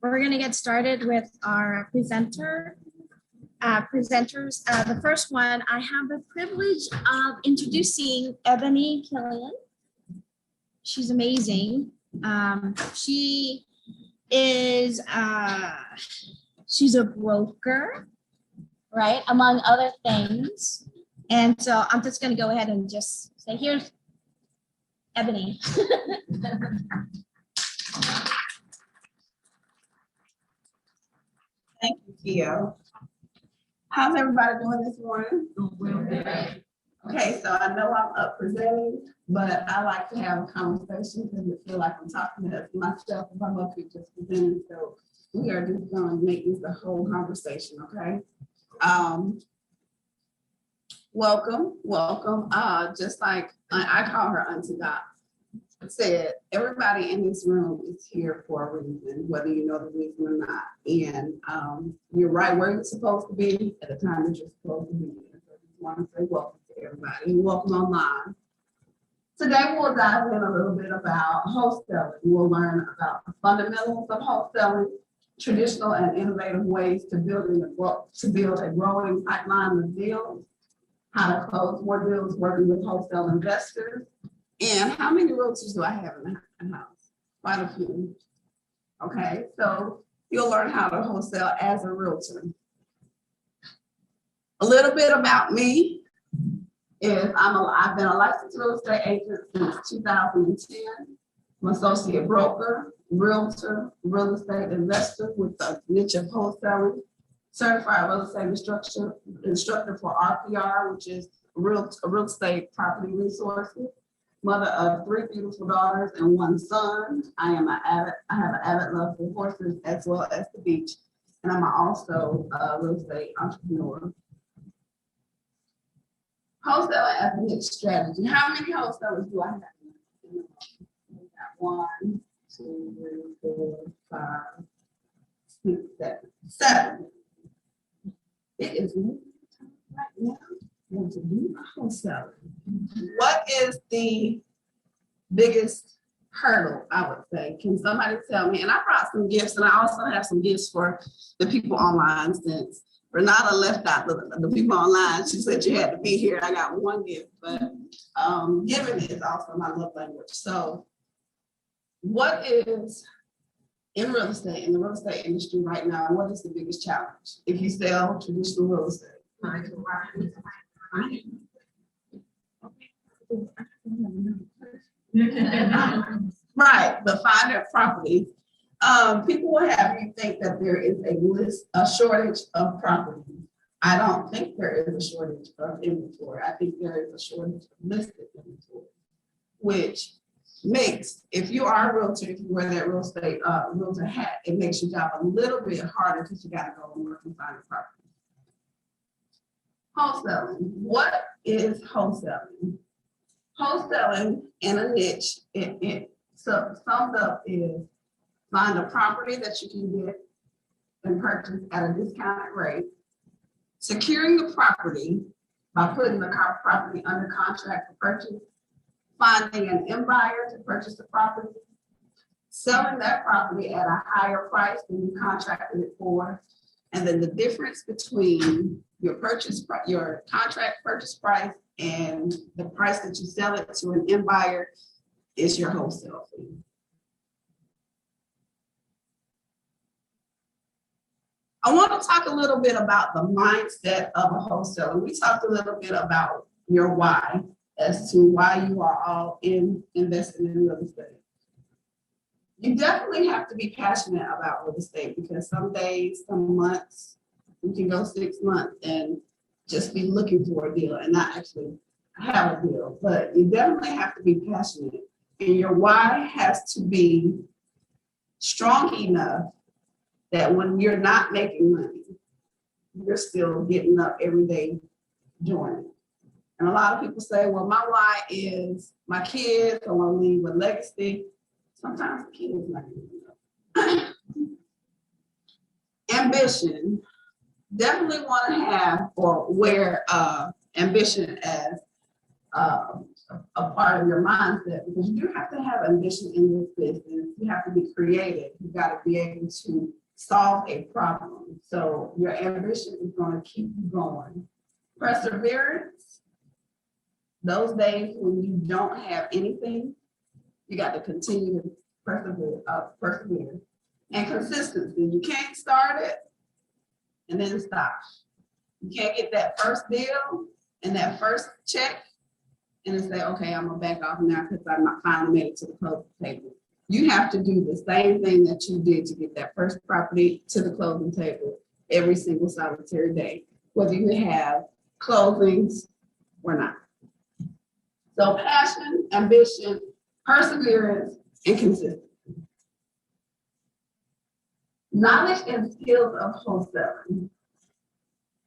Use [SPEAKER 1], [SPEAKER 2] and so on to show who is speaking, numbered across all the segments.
[SPEAKER 1] We're going to get started with our presenters. The first one, I have the privilege of introducing Eboni Killian. She's amazing. She is she's a broker, right? Among other things. And so I'm just going to go ahead and just say, here's Eboni.
[SPEAKER 2] Thank you, Kia. How's everybody doing this morning? Okay, so I know I'm up presenting, but I like to have a conversation because I feel like I'm talking to myself if I'm up here just presenting. So we are just going to make this a whole conversation, okay? Welcome. Just like I call her Auntie Dot said, everybody in this room is here for a reason, whether you know the reason or not. And you're right where you're supposed to be at the time that you're supposed to be. So I just want to say welcome to everybody and welcome online. Today we'll dive in a little bit about wholesaling. We'll learn about the fundamentals of wholesaling, traditional and innovative ways to build a growing pipeline of deals, how to close more deals working with wholesale investors, and how many realtors do I have in the house? Quite a few. Okay, so you'll learn how to wholesale as a realtor. A little bit about me is I've been a licensed real estate agent since 2010. I'm an associate broker, realtor, real estate investor with the niche of wholesaling, certified real estate instructor for RPR, which is real estate property resources. Mother of 3 beautiful daughters and 1 son. I have an avid love for horses as well as the beach. And I'm also a real estate entrepreneur. Wholesaling as a niche strategy. How many wholesalers do I have? We got 1, 2, 3, 4, 5, 6, 7. It is right now. Want to do a wholesaler. What is the biggest hurdle, I would say? Can somebody tell me? And I brought some gifts, and I also have some gifts for the people online, since Renata left out the people online. She said you had to be here. I got 1 gift, but giving is also my love language. So what is in real estate, in the real estate industry right now, what is the biggest challenge if you sell traditional real estate? Right, the finder property. People will have you think that there is a shortage of property. I don't think there is a shortage of inventory. I think there is a shortage of listed inventory, which makes, if you are a realtor, if you wear that real estate realtor hat, it makes your job a little bit harder because you got to go and work and find a property. Wholesaling. What is wholesaling? Wholesaling in a niche, it summed up is find a property that you can get and purchase at a discounted rate, securing the property by putting the property under contract for purchase, finding an end buyer to purchase the property, selling that property at a higher price than you contracted it for, and then the difference between your contract purchase price and the price that you sell it to an end buyer is your wholesale fee. I want to talk a little bit about the mindset of a wholesaler. We talked a little bit about your why, as to why you are all investing in real estate. You definitely have to be passionate about real estate, because some days, some months, you can go 6 months and just be looking for a deal and not actually have a deal. But you definitely have to be passionate, and your why has to be strong enough that when you're not making money, you're still getting up every day doing it. And a lot of people say, well, my why is my kids, I want to leave a legacy. Sometimes the kids not even know. Ambition. Definitely want to have or wear ambition as a part of your mindset, because you do have to have ambition in this business. You have to be creative. You got to be able to solve a problem. So your ambition is going to keep you going. Perseverance, those days when you don't have anything, you got to continue to persevere. And consistency, you can't start it and then stop. You can't get that first deal and that first check and then say, okay, I'm gonna back off now because I'm not finally made it to the closing table. You have to do the same thing that you did to get that first property to the closing table every single solitary day, whether you have closings or not. So passion, ambition, perseverance, and consistency. Knowledge and skills of wholesaling.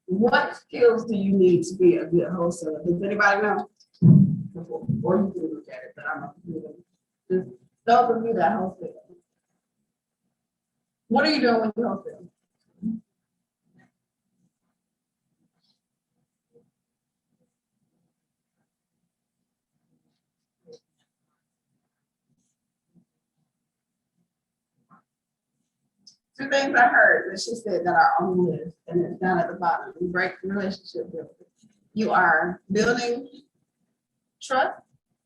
[SPEAKER 2] What skills do you need to be a good wholesaler? Does anybody know? Or you can look at it, but I'm not doing it. Just those of you that wholesale. What are you doing when you wholesale? Two things I heard that she said that are on the list, and it's down at the bottom. Break relationship building. You are building trust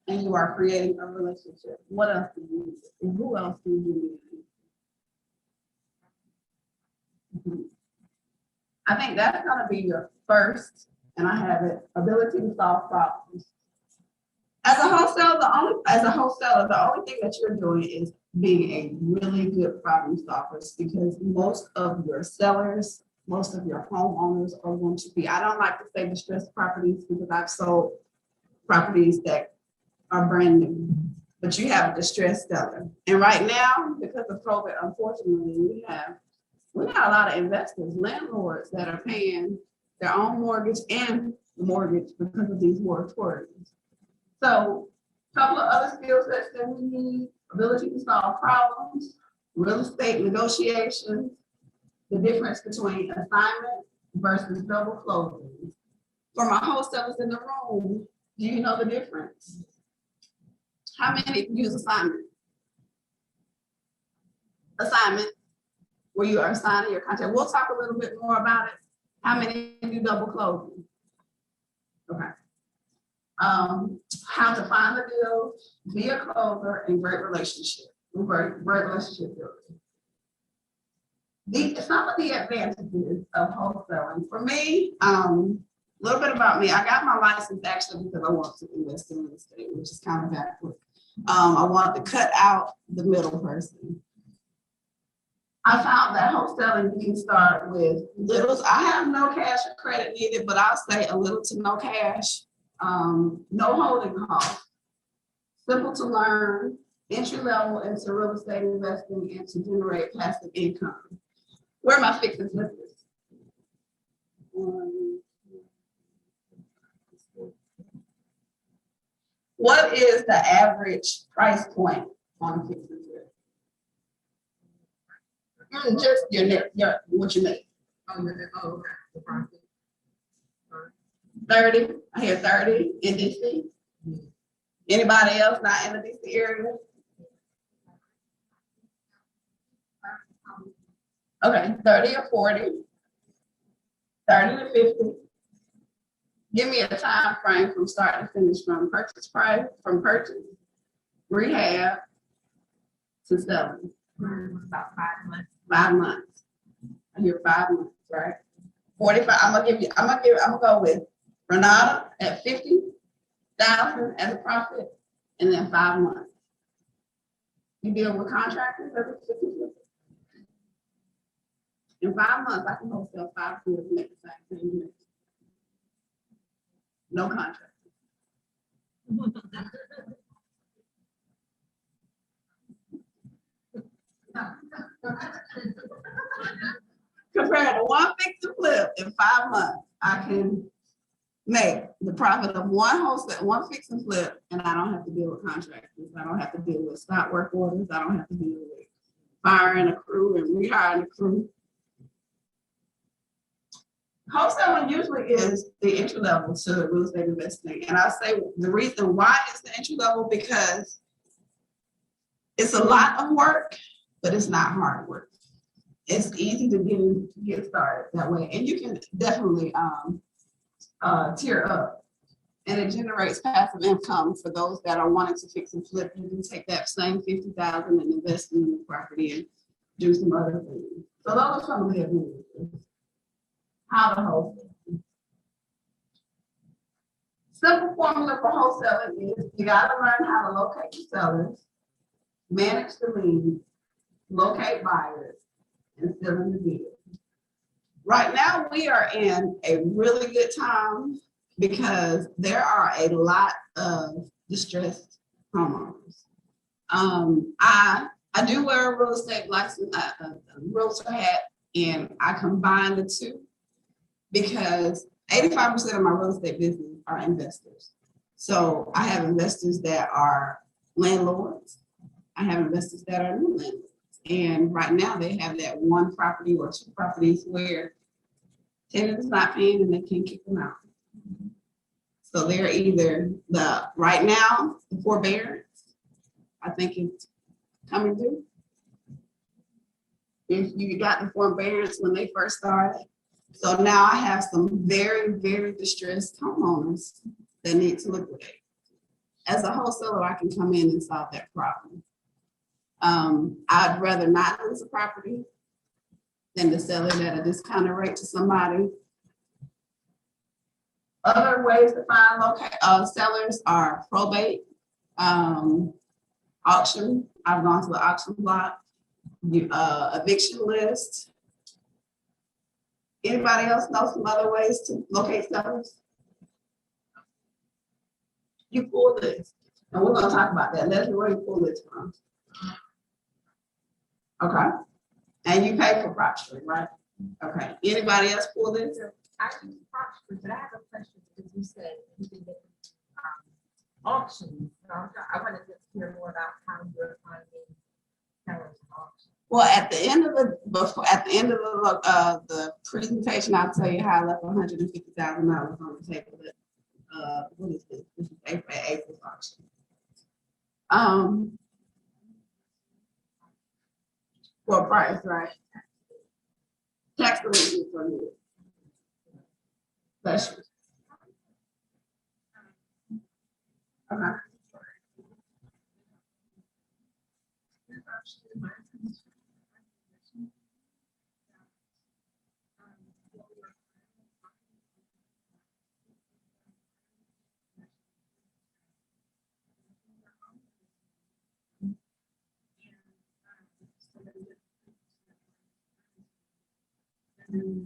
[SPEAKER 2] and you are creating a relationship. What else do you need? And who else do you need? I think that's going to be your first, and I have it, ability to solve problems. As a wholesaler, the only thing that you're doing is being a really good problem solver, because most of your sellers, most of your homeowners are going to be, I don't like to say distressed properties because I've sold properties that are brand new, but you have a distressed seller. And right now, because of COVID, unfortunately, we have a lot of investors, landlords that are paying their own mortgage and mortgage because of these moratoriums. So a couple of other skill sets that we need: ability to solve problems, real estate negotiations, the difference between assignment versus double closings. For my wholesalers in the room, do you know the difference? How many use assignment? Assignment, where you are assigning your contract. We'll talk a little bit more about it. How many do double closing? Okay. How to find the deal, be a closer, and great relationship building. Some of the advantages of wholesaling. For me, a little bit about me. I got my license actually because I want to invest in real estate, which is kind of backwards. I wanted to cut out the middle person. I found that wholesaling, you can start with little. I have no cash or credit needed, but I'll say a little to no cash. No holding costs, simple to learn, entry level into real estate investing, and to generate passive income. Where are my fix and flippers? What is the average price point on a fix and flip? Just your what you make. Oh, okay. 30, I hear 30 in DC. Anybody else not in the DC area? Okay, 30 or 40, 30 to 50. Give me a time frame from start to finish, from purchase price, from purchase, rehab to selling. About 5 months. 5 months. I hear 5 months, right? 45. I'm gonna go with Renata at 50,000 as a profit, and then 5 months. You deal with contractors every 50. In 5 months, I can wholesale 5 deals and make the same thing. No contractors. Compared to one fix and flip in 5 months, I can make the profit of one fix and flip, and I don't have to deal with contractors. I don't have to deal with stop work orders. I don't have to deal with firing a crew and rehiring a crew. Wholesaling usually is the entry level to real estate investing. And I say the reason why it's the entry level because it's a lot of work, but it's not hard work. It's easy to get started that way. And you can definitely tier up. And it generates passive income for those that are wanting to fix and flip. You can take that same $50,000 and invest in the property and do some other things. So those are some of the advantages. How to wholesale. Simple formula for wholesaling is you got to learn how to locate your sellers, manage the leads, locate buyers, and fill in the deal. Right now, we are in a really good time because there are a lot of distressed homeowners. I do wear a real estate license, a realtor hat, and I combine the two because 85% of my real estate business are investors. So I have investors that are landlords. I have investors that are new landlords. And right now they have that one property or two properties where tenant is not paying and they can't kick them out. So they're either right now, the forbearance, I think it's coming due. If you got the forbearance when they first started. So now I have some very, very distressed homeowners that need to liquidate. As a wholesaler, I can come in and solve that problem. I'd rather not lose a property than to sell it at a discounted rate to somebody. Other ways to find sellers are probate, auction. I've gone to the auction block, eviction list. Anybody else know some other ways to locate sellers? You pull this, and we're going to talk about that. Leslie, where you pull this from? Okay. And you pay for Proxy, right? Okay. Anybody else pull this?
[SPEAKER 3] I use Proxy, but I have a question because you said you did auctions. So I want to just hear more about how you're finding sellers auctions.
[SPEAKER 2] Well, at the end of the presentation, I'll tell you how I left $150,000 on the table. What is this? This is April's auction. For a price, right? Tax relief for you. Bless you. Okay. Mm-hmm.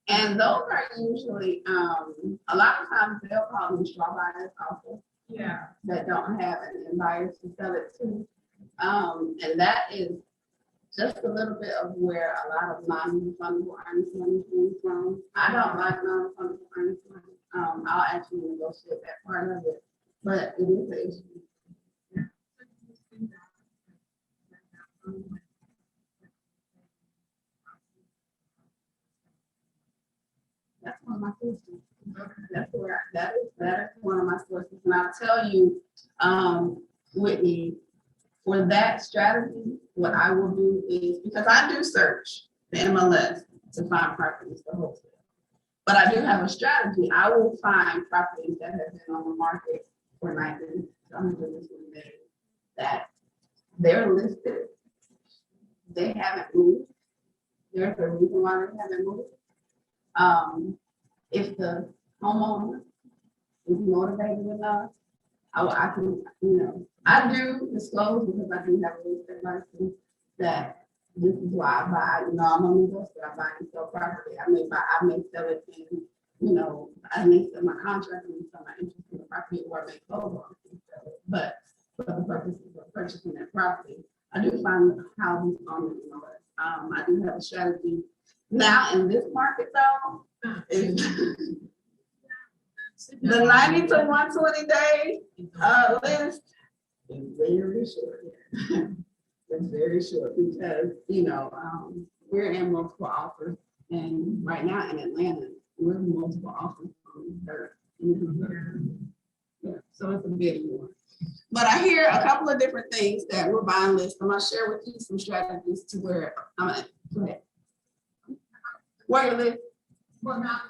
[SPEAKER 2] And those are usually, a lot of times they'll call them straw buyers also.
[SPEAKER 3] Yeah.
[SPEAKER 2] That don't have any buyers to sell it to. And that is just a little bit of where a lot of non-refundable earnings money comes from. I don't like non-refundable earnings money. I'll actually negotiate that part of it, but it is an issue. That's one of my sources. That is one of my sources. And I'll tell you, Whitney, for that strategy, what I will do is, because I do search the MLS to find properties to wholesale, but I do have a strategy. I will find properties that have been on the market for 90 to 120 days that they're listed. They haven't moved. There's a reason why they haven't moved. If the homeowner is motivated enough, I can, I do disclose because I do have a real estate license that this is why I buy. I'm an investor. I buy and sell property. I may sell it in, I need to my contract and sell my interest in the property or make close on it. But for the purposes of purchasing that property, I do find houses on the north. I do have a strategy now in this market though. Is the 90 to 120 day list is very short. It's very short because we're in multiple offers, and right now in Atlanta we're in multiple offers on dirt. Yeah, so it's a bit more. But I hear a couple of different things that we're buying lists. I'm gonna share with you some strategies to where I'm at. Go ahead. Where you live?
[SPEAKER 3] Well, now,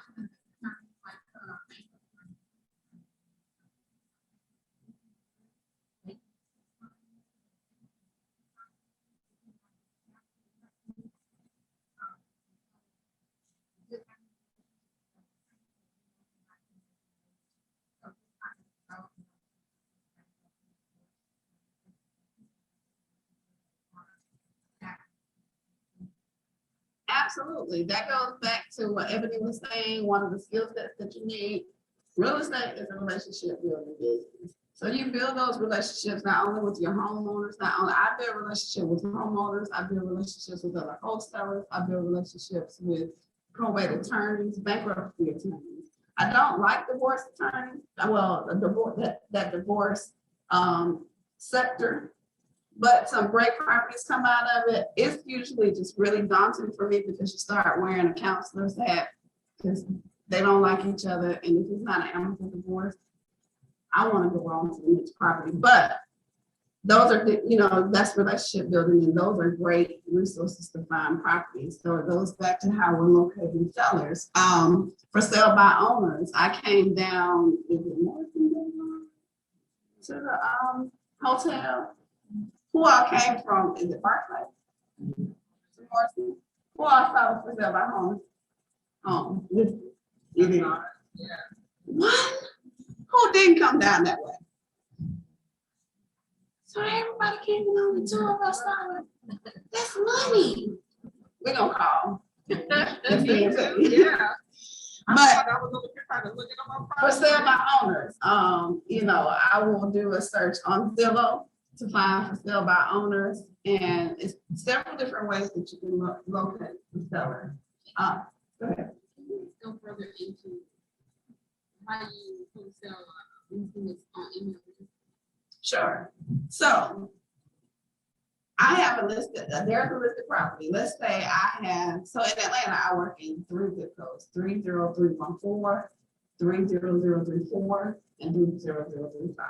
[SPEAKER 2] Absolutely. That goes back to what Eboni was saying. One of the skill sets that you need. Real estate is a relationship building business. So you build those relationships not only with your homeowners, not only I build relationships with homeowners, I build relationships with other wholesalers, I build relationships with probate attorneys, bankruptcy attorneys. I don't like divorce attorneys. Well, the divorce that divorce sector. But some great properties come out of it. It's usually just really daunting for me because you start wearing a counselor's hat because they don't like each other. And if it's not an amicable divorce, I want to go on to the next property. But those are, that's relationship building, and those are great resources to find properties. So it goes back to how we're locating sellers. For sale by owners, I came down, is it Morrison, to the hotel. Who all came from? Is it Barclay? Morrison? Who all saw for sale by owners?
[SPEAKER 3] yeah.
[SPEAKER 2] What? Who didn't come down that way? So everybody came in on the two of us. That's money. We're gonna call.
[SPEAKER 3] Yeah.
[SPEAKER 2] But for sale by owners, I will do a search on Zillow to find for sale by owners, and it's several different ways that you can locate the seller. Go ahead.
[SPEAKER 3] Go further into how you wholesale units on email.
[SPEAKER 2] Sure. So I have a list. There's a listed property. Let's say I have. So in Atlanta, I work in 3 zip codes: 30314, 30034, and 30035.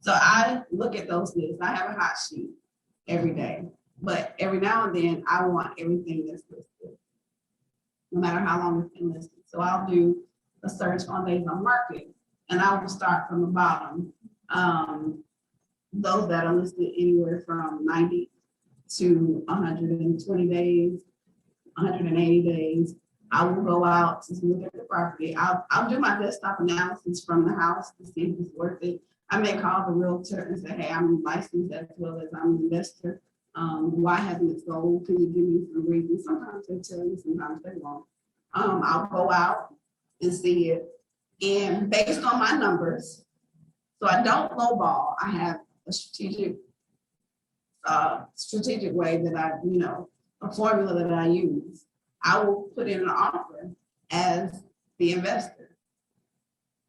[SPEAKER 2] So I look at those lists. I have a hot sheet every day, but every now and then I want everything that's listed, no matter how long it's been listed. So I'll do a search on days on market, and I will start from the bottom. Those that are listed anywhere from 90 to 120 days, 180 days. I will go out to look at the property. I'll do my desktop analysis from the house to see if it's worth it. I may call the realtor and say, hey, I'm licensed as well as I'm an investor. Why hasn't it sold? Can you give me some reasons? Sometimes they tell you, sometimes they won't. I'll go out and see it. And based on my numbers, so I don't lowball. I have a strategic way that a formula that I use. I will put in an offer as the investor.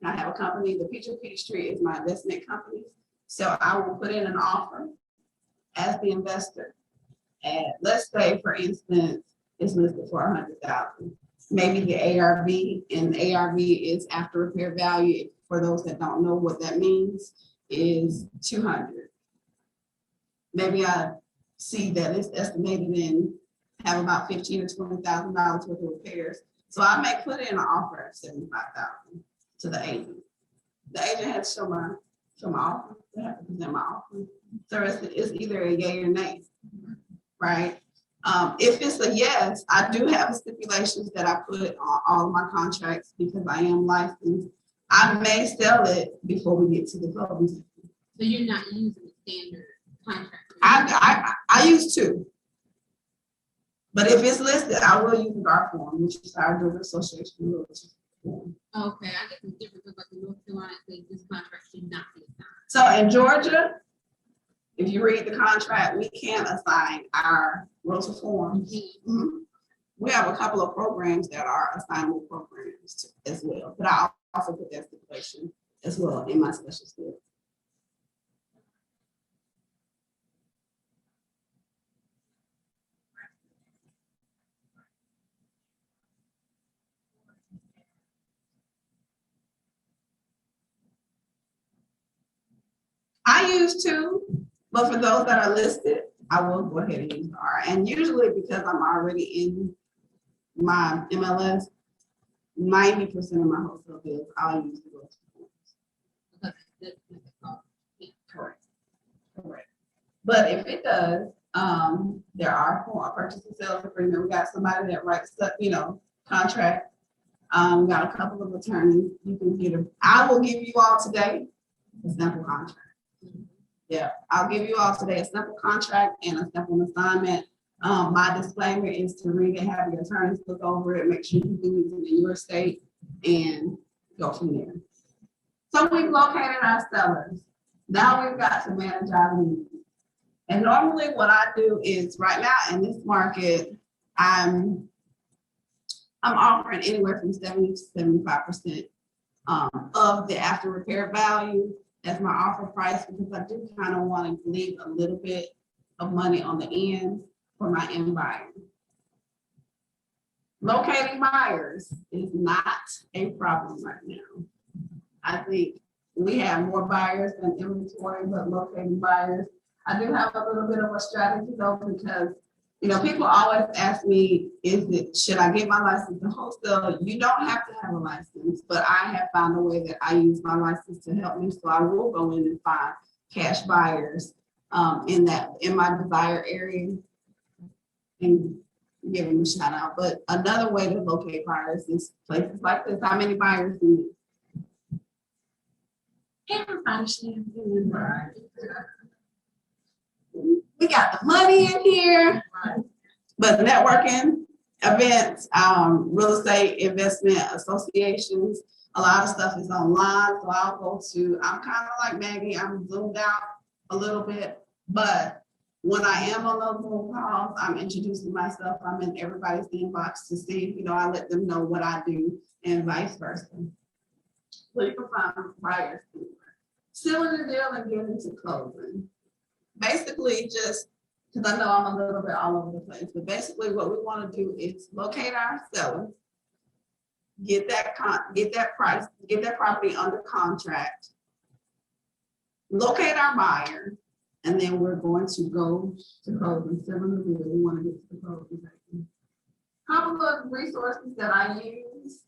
[SPEAKER 2] I have a company, the Peachtree is my investment company. So I will put in an offer as the investor. And let's say, for instance, it's listed for $100,000. Maybe the ARV, and the ARV is after repair value. For those that don't know what that means, is 200. Maybe I see that it's estimated in have about $15,000 to $20,000 worth of repairs. So I may put in an offer of $75,000 to the agent. The agent has to show my offer. They have to present my offer. So it's either a yay or nay, right? If it's a yes, I do have stipulations that I put on all of my contracts because I am licensed. I may sell it before we get to the closing.
[SPEAKER 3] So you're not using the standard contract?
[SPEAKER 2] I use 2. But if it's listed, I will use the GAR form, which is our Georgia Association of Realtors. form.
[SPEAKER 3] Okay, I guess it's different because like in North Carolina, they this contract should not be assigned.
[SPEAKER 2] So in Georgia, if you read the contract, we can't assign our realtor forms. Mhm. We have a couple of programs that are assignable programs as well, but I also put that stipulation as well in my special skill. I use two, but for those that are listed, I will go ahead and use R. And usually because I'm already in my MLS, 90% of my wholesale bills, I'll use the realtor forms.
[SPEAKER 3] Because that's what they call it.
[SPEAKER 2] Correct. Correct. But if it does, there are for a purchase and sales agreement. We got somebody that writes up, contract. We got a couple of attorneys. You can get them. I will give you all today a simple contract. Yeah, I'll give you all today a simple contract and a simple assignment. My disclaimer is to read it, have your attorneys look over it, make sure you do it in your state, and go from there. So we've located our sellers. Now we've got to manage our leads. And normally what I do is right now in this market, I'm offering anywhere from 70 to 75% of the after repair value as my offer price, because I do kind of want to leave a little bit of money on the end for my end buyer. Locating buyers is not a problem right now. I think we have more buyers than inventory, but locating buyers, I do have a little bit of a strategy though, because people always ask me, should I get my license to wholesale? You don't have to have a license, but I have found a way that I use my license to help me. So I will go in and find cash buyers in my desired area and give them a shout out. But another way to locate buyers is places like this. How many buyers do you? We got the money in here, but networking, events, real estate investment associations, a lot of stuff is online. So I'm kind of like Maggie, I'm zoomed out a little bit, but when I am on those Zoom calls, I'm introducing myself. I'm in everybody's inbox to see, I let them know what I do and vice versa. So you can find buyers anywhere. Sealing the deal and getting to closing. Basically, just because I know I'm a little bit all over the place, but basically what we want to do is locate our seller, get that property under contract, locate our buyer, and then we're going to go to closing. We want to get to the closing. Couple of resources that I use: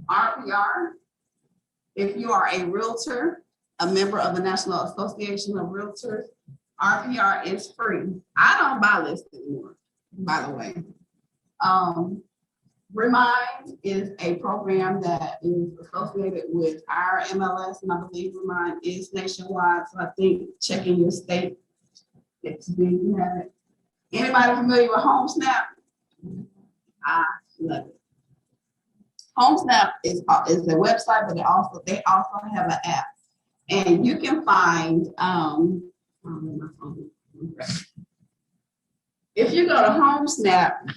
[SPEAKER 2] RPR. If you are a realtor, a member of the National Association of Realtors, RPR is free. I don't buy lists anymore, by the way. Remind is a program that is associated with our MLS, and I believe Remind is nationwide. So I think checking your state, it's big, you have it. Anybody familiar with HomeSnap? I love it. HomeSnap is a website, but they also have an app, and you can find. If you go to HomeSnap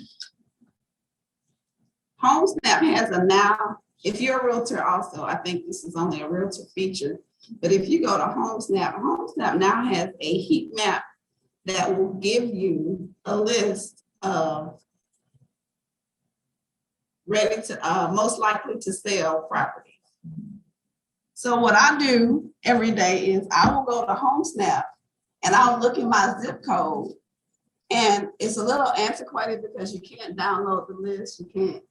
[SPEAKER 2] has a now, if you're a realtor also, I think this is only a realtor feature, but if you go to HomeSnap now has a heat map that will give you a list of most likely to sell properties. So what I do every day is I will go to HomeSnap and I'll look in my zip code, and it's a little antiquated because you can't download the list, you can't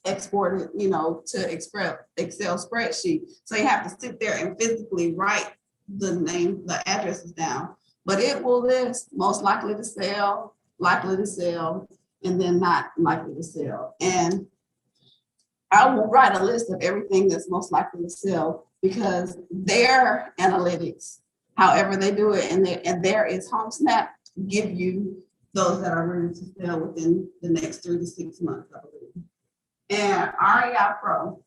[SPEAKER 2] export it, to Excel spreadsheet. So you have to sit there and physically write the addresses down. But it will list most likely to sell, and then not likely to sell. And I will write a list of everything that's most likely to sell because their analytics, however they do it, and there is HomeSnap, give you those that are ready to sell within the next 3 to 6 months, I believe. And REI Pro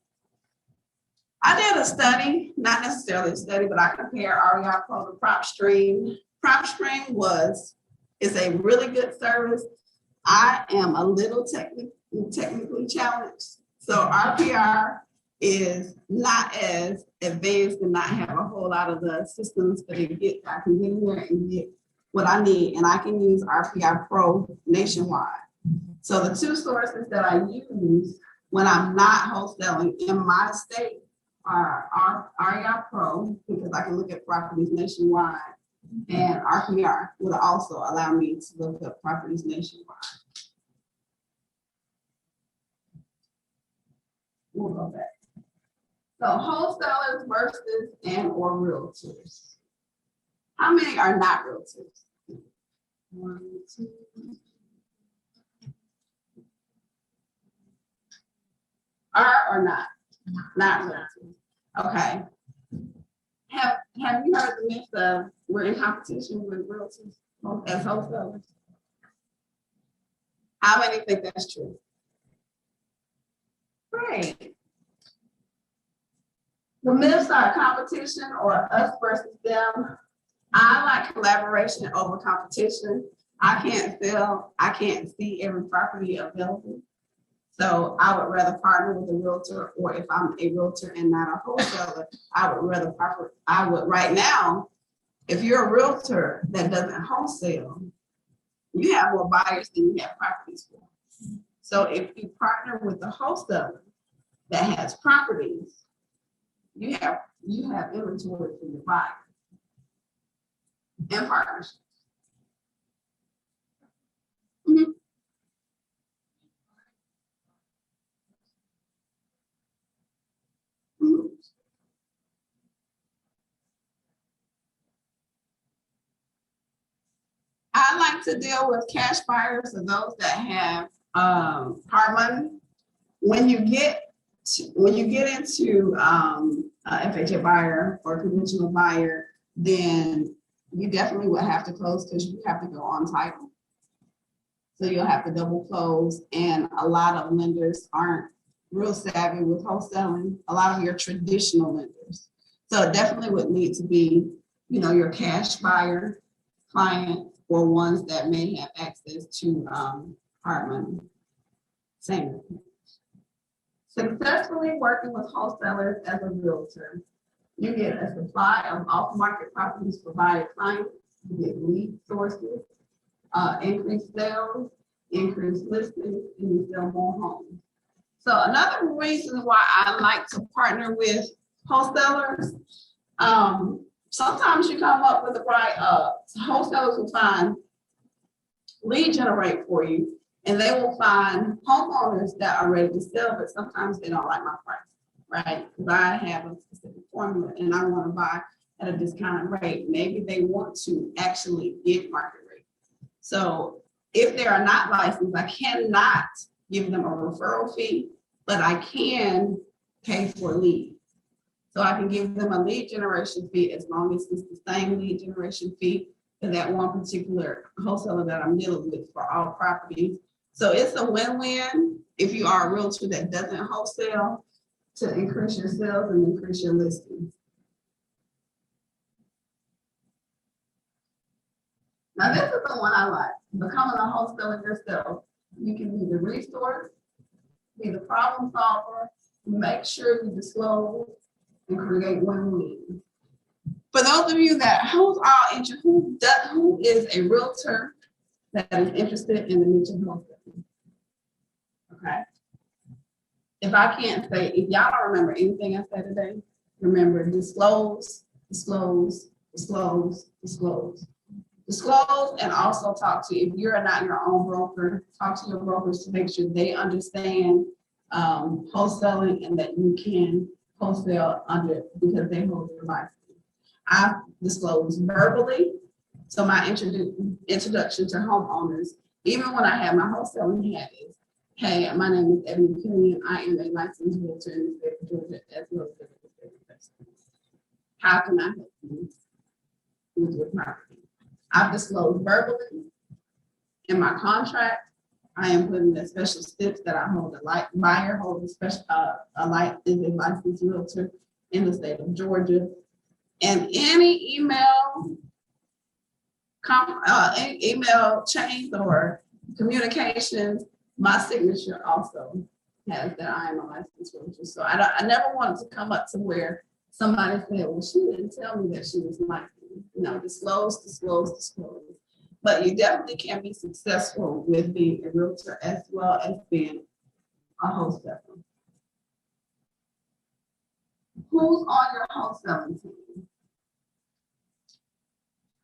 [SPEAKER 2] I did a study, not necessarily a study, but I compared REI Pro to PropStream. PropStream is a really good service. I am a little technically challenged. So RPR is not as advanced and not have a whole lot of the systems that I can get in there and get what I need. And I can use RPR Pro nationwide. So the two sources that I use when I'm not wholesaling in my state are REI Pro, because I can look at properties nationwide, and RPR would also allow me to look at properties nationwide. We'll go back. So wholesalers versus and or realtors. How many are not realtors? 1, 2. Are or not? Not realtors. Okay. Have you heard the myth of we're in competition with realtors as wholesalers? How many think that's true? Great. The myths are competition or us versus them. I like collaboration over competition. I can't see every property available. So I would rather partner with a realtor, or if I'm a realtor and not a wholesaler, I would right now, if you're a realtor that doesn't wholesale, you have more buyers than you have properties for. So if you partner with a wholesaler that has properties, you have inventory for your buyer and partnership. Mm-hmm. Mm-hmm. I like to deal with cash buyers and those that have hard money. When you get into a FHA buyer or a conventional buyer, then you definitely would have to close because you have to go on title. So you'll have to double close, and a lot of lenders aren't real savvy with wholesaling. A lot of your traditional lenders. So it definitely would need to be, your cash buyer client or ones that may have access to hard money. Same. Successfully working with wholesalers as a realtor, you get a supply of off-market properties for buyer clients, you get lead sources, increased sales, increased listings, and you sell more homes. So another reason why I like to partner with wholesalers, sometimes you come up with the right, wholesalers will find lead generate for you, and they will find homeowners that are ready to sell, but sometimes they don't like my price, right? Because I have a specific formula and I want to buy at a discounted rate. Maybe they want to actually get market rate. So if they are not licensed, I cannot give them a referral fee, but I can pay for lead. So I can give them a lead generation fee as long as it's the same lead generation fee for that one particular wholesaler that I'm dealing with for all properties. So it's a win-win if you are a realtor that doesn't wholesale, to increase your sales and increase your listings. Now this is the one I like. Becoming a wholesaler yourself. You can be the resource, be the problem solver, make sure you disclose, and create win-win. For those of you who is a realtor that is interested in the niche of wholesaling? Okay. If y'all don't remember anything I said today, remember disclose, disclose, disclose, disclose. Disclose, and also talk to, if you're not your own broker, talk to your brokers to make sure they understand wholesaling and that you can wholesale under, because they hold your license. I disclose verbally. So my introduction to homeowners, even when I have my wholesaling hat, is, hey, my name is Eboni Killian. I am a licensed realtor in the state of Georgia as well as the state of Texas. How can I help you with your property? I've disclosed verbally in my contract. I am putting the special steps that I hold buyer holds a special is a licensed realtor, in the state of Georgia. And any email, email chains or communications, my signature also has that I am a licensed realtor. So I never wanted to come up to where somebody said, well, she didn't tell me that she was licensed. Disclose. But you definitely can be successful with being a realtor as well as being a wholesaler. Who's on your wholesaling team?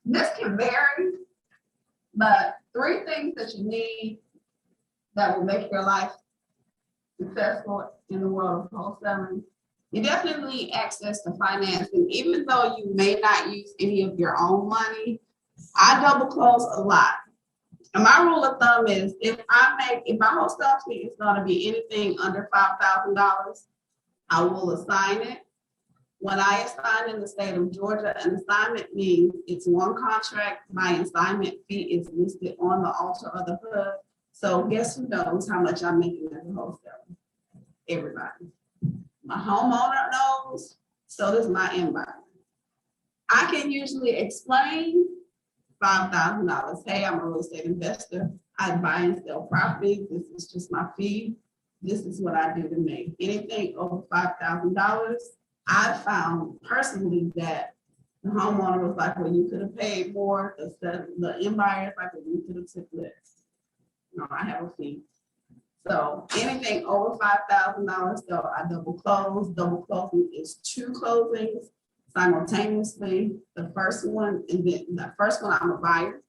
[SPEAKER 2] This can vary, but 3 things that you need that will make your life successful in the world of wholesaling. You definitely need access to financing. Even though you may not use any of your own money, I double close a lot. And my rule of thumb is if my wholesale fee is going to be anything under $5,000, I will assign it. When I assign in the state of Georgia, an assignment means it's one contract. My assignment fee is listed on the altar of the HUD. So guess who knows how much I'm making as a wholesaler? Everybody. My homeowner knows, so does my inbuyer. I can usually explain $5,000. Hey, I'm a real estate investor. I buy and sell property. This is just my fee. This is what I do to make. Anything over $5,000, I found personally that the homeowner was like, well, you could have paid more. The inbuyer is like, well, you could have took less. No, I have a fee. So anything over $5,000, so I double close. Double closing is 2 closings simultaneously. The first one, I'm a buyer.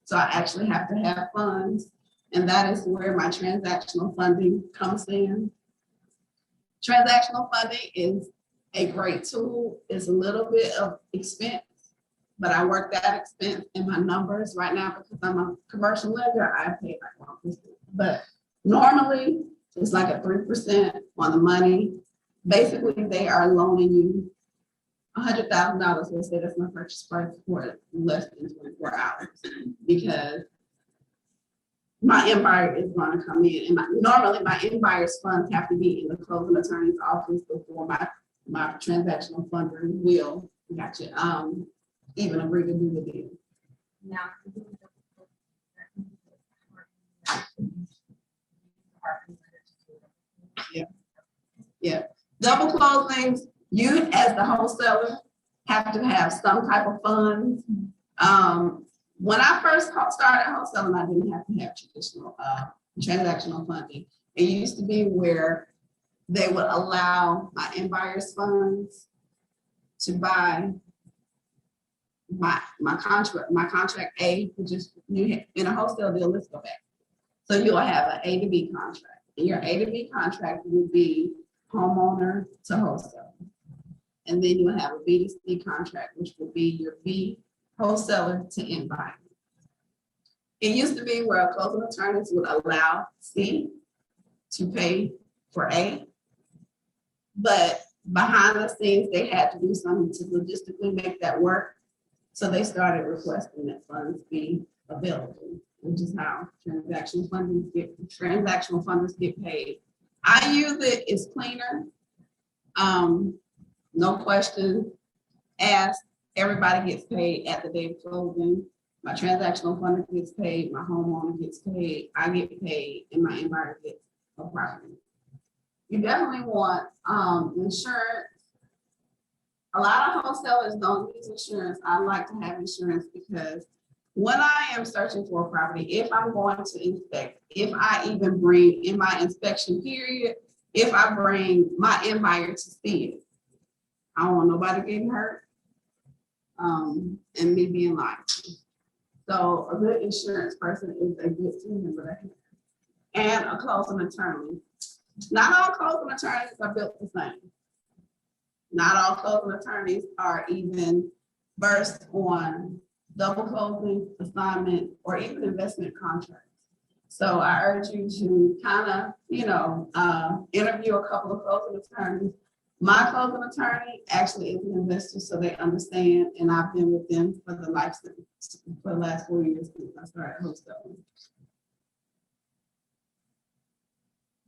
[SPEAKER 2] So I actually have to have funds. And that is where my transactional funding comes in. Transactional funding is a great tool. It's a little bit of expense, but I work that expense in my numbers right now because I'm a commercial lender. I pay like 1%, but normally it's like a 3% on the money. Basically, they are loaning you $100,000. Let's say that's my purchase price for less than 24 hours because my inbuyer is going to come in, and normally my inbuyer's funds have to be in the closing attorney's office before my transactional funder will even agree to do the deal.
[SPEAKER 3] Now,
[SPEAKER 2] Yeah. Double closings, you as the wholesaler have to have some type of funds. When I first started wholesaling, I didn't have to have traditional transactional funding. It used to be where they would allow my inbuyer's funds to buy my contract A, which is in a wholesale deal. Let's go back. So you'll have an A to B contract. And your A to B contract will be homeowner to wholesale. And then you'll have a B to C contract, which will be your B wholesaler to end buyer. It used to be where closing attorneys would allow C to pay for A, but behind the scenes, they had to do something to logistically make that work. So they started requesting that funds be available, which is how transactional funders get paid. I use it, it's cleaner. No question asked. Everybody gets paid at the day of closing. My transactional funder gets paid, my homeowner gets paid, I get paid, and my inbuyer gets a property. You definitely want insurance. A lot of wholesalers don't use insurance. I like to have insurance because when I am searching for a property, if I'm going to inspect, if I even bring in my inspection period, if I bring my inbuyer to see it, I don't want nobody getting hurt and me being liable. So a good insurance person is a good team member and a closing attorney. Not all closing attorneys are built the same. Not all closing attorneys are even versed on double closing, assignment, or even investment contracts. So I urge you to kind of, interview a couple of closing attorneys. My closing attorney actually is an investor, so they understand, and I've been with them for the last 4 years since I started wholesaling.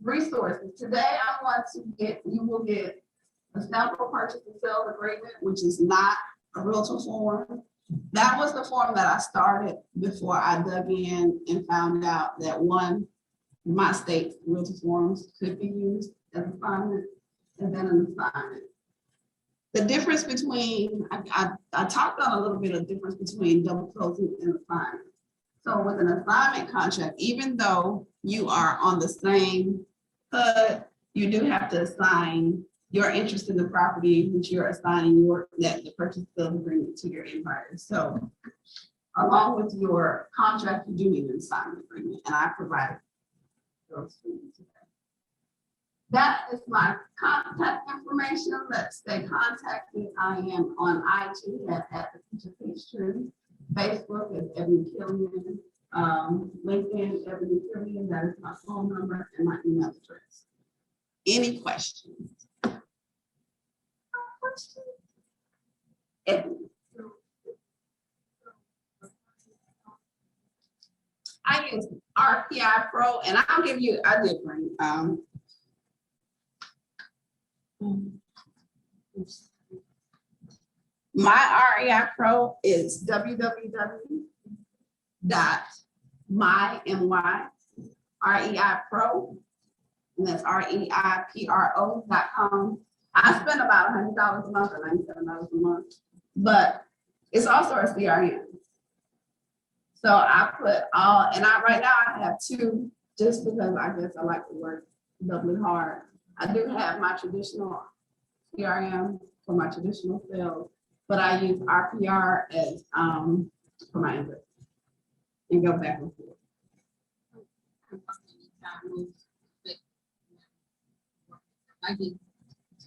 [SPEAKER 2] Resources. Today I want to you will get a sample purchase and sales agreement, which is not a realtor form. That was the form that I started before I dug in and found out that my state realtor forms could be used as assignment and then an assignment. The difference between, I talked on a little bit of difference between double closing and assignment. So with an assignment contract, even though you are on the same HUD, you do have to assign your interest in the property, which you're assigning the purchase sales agreement to your end buyer. So along with your contract, you do need an assignment agreement, and I provided those for you today. That is my contact information. Let's stay contacted. I am on IG at the Teacher Peachtree. Facebook is Eboni Killian. LinkedIn, Eboni Killian. That is my phone number and my email address. Any questions? Eboni. I use RPI Pro, and I'll give you, I did bring, my REI Pro is www.my.reipro, and that's REIPRO.com. I spend about $100 a month or $97 a month, but it's also a CRM. So I put all, and right now I have two, just because I guess I like to work doubly hard. I do have my traditional CRM for my traditional sales, but I use RPR as for my input and go back and forth.
[SPEAKER 3] I get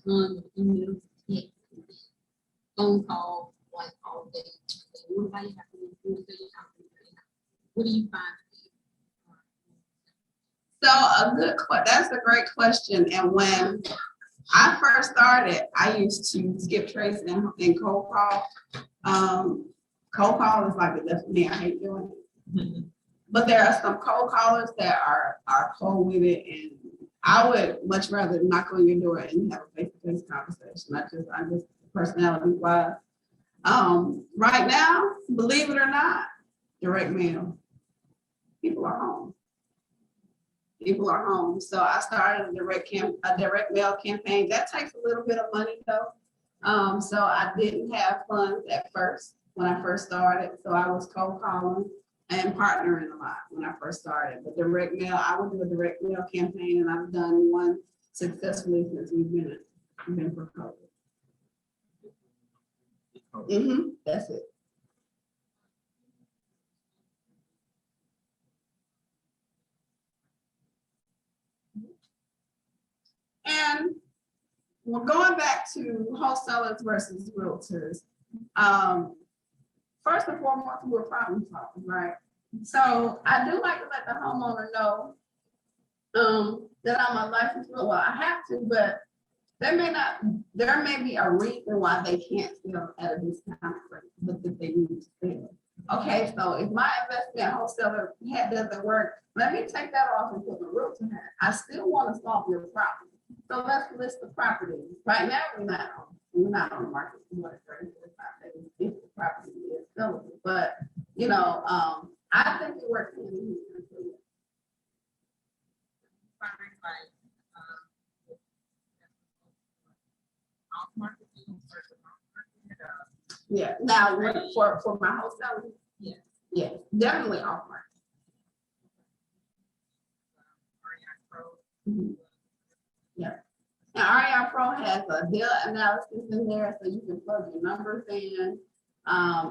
[SPEAKER 3] tons of emails, phone calls, like all day. Everybody has to do it. What do you find?
[SPEAKER 2] So that's a great question. And when I first started, I used to skip trace and cold call. Cold call is like the death of me. I hate doing it. But there are some cold callers that are cold with it, and I would much rather knock on your door and have a face-to-face conversation. I just personality wise. Right now, believe it or not, direct mail. People are home. So I started a direct mail campaign. That takes a little bit of money though. So I didn't have funds at first when I first started. So I was cold calling and partnering a lot when I first started. But direct mail, I would do a direct mail campaign, and I've done one successfully since we've been for COVID. That's it. And we're going back to wholesalers versus realtors. First and foremost, we're problem solvers, right? So I do like to let the homeowner know that I'm a licensed realtor. Well, I have to, but there may be a reason why they can't sell at a discount rate, but that they need to sell. Okay, so if my investment wholesaler hat doesn't work, let me take that off and put the realtor hat. I still want to solve your problem. So let's list the property. Right now, we're not on the market. If the property is sellable, but I think it works in here. Yeah. Now, for my wholesaling, yeah, definitely off market. Yeah. Now, REI Pro has a deal analysis in there, so you can plug your numbers in.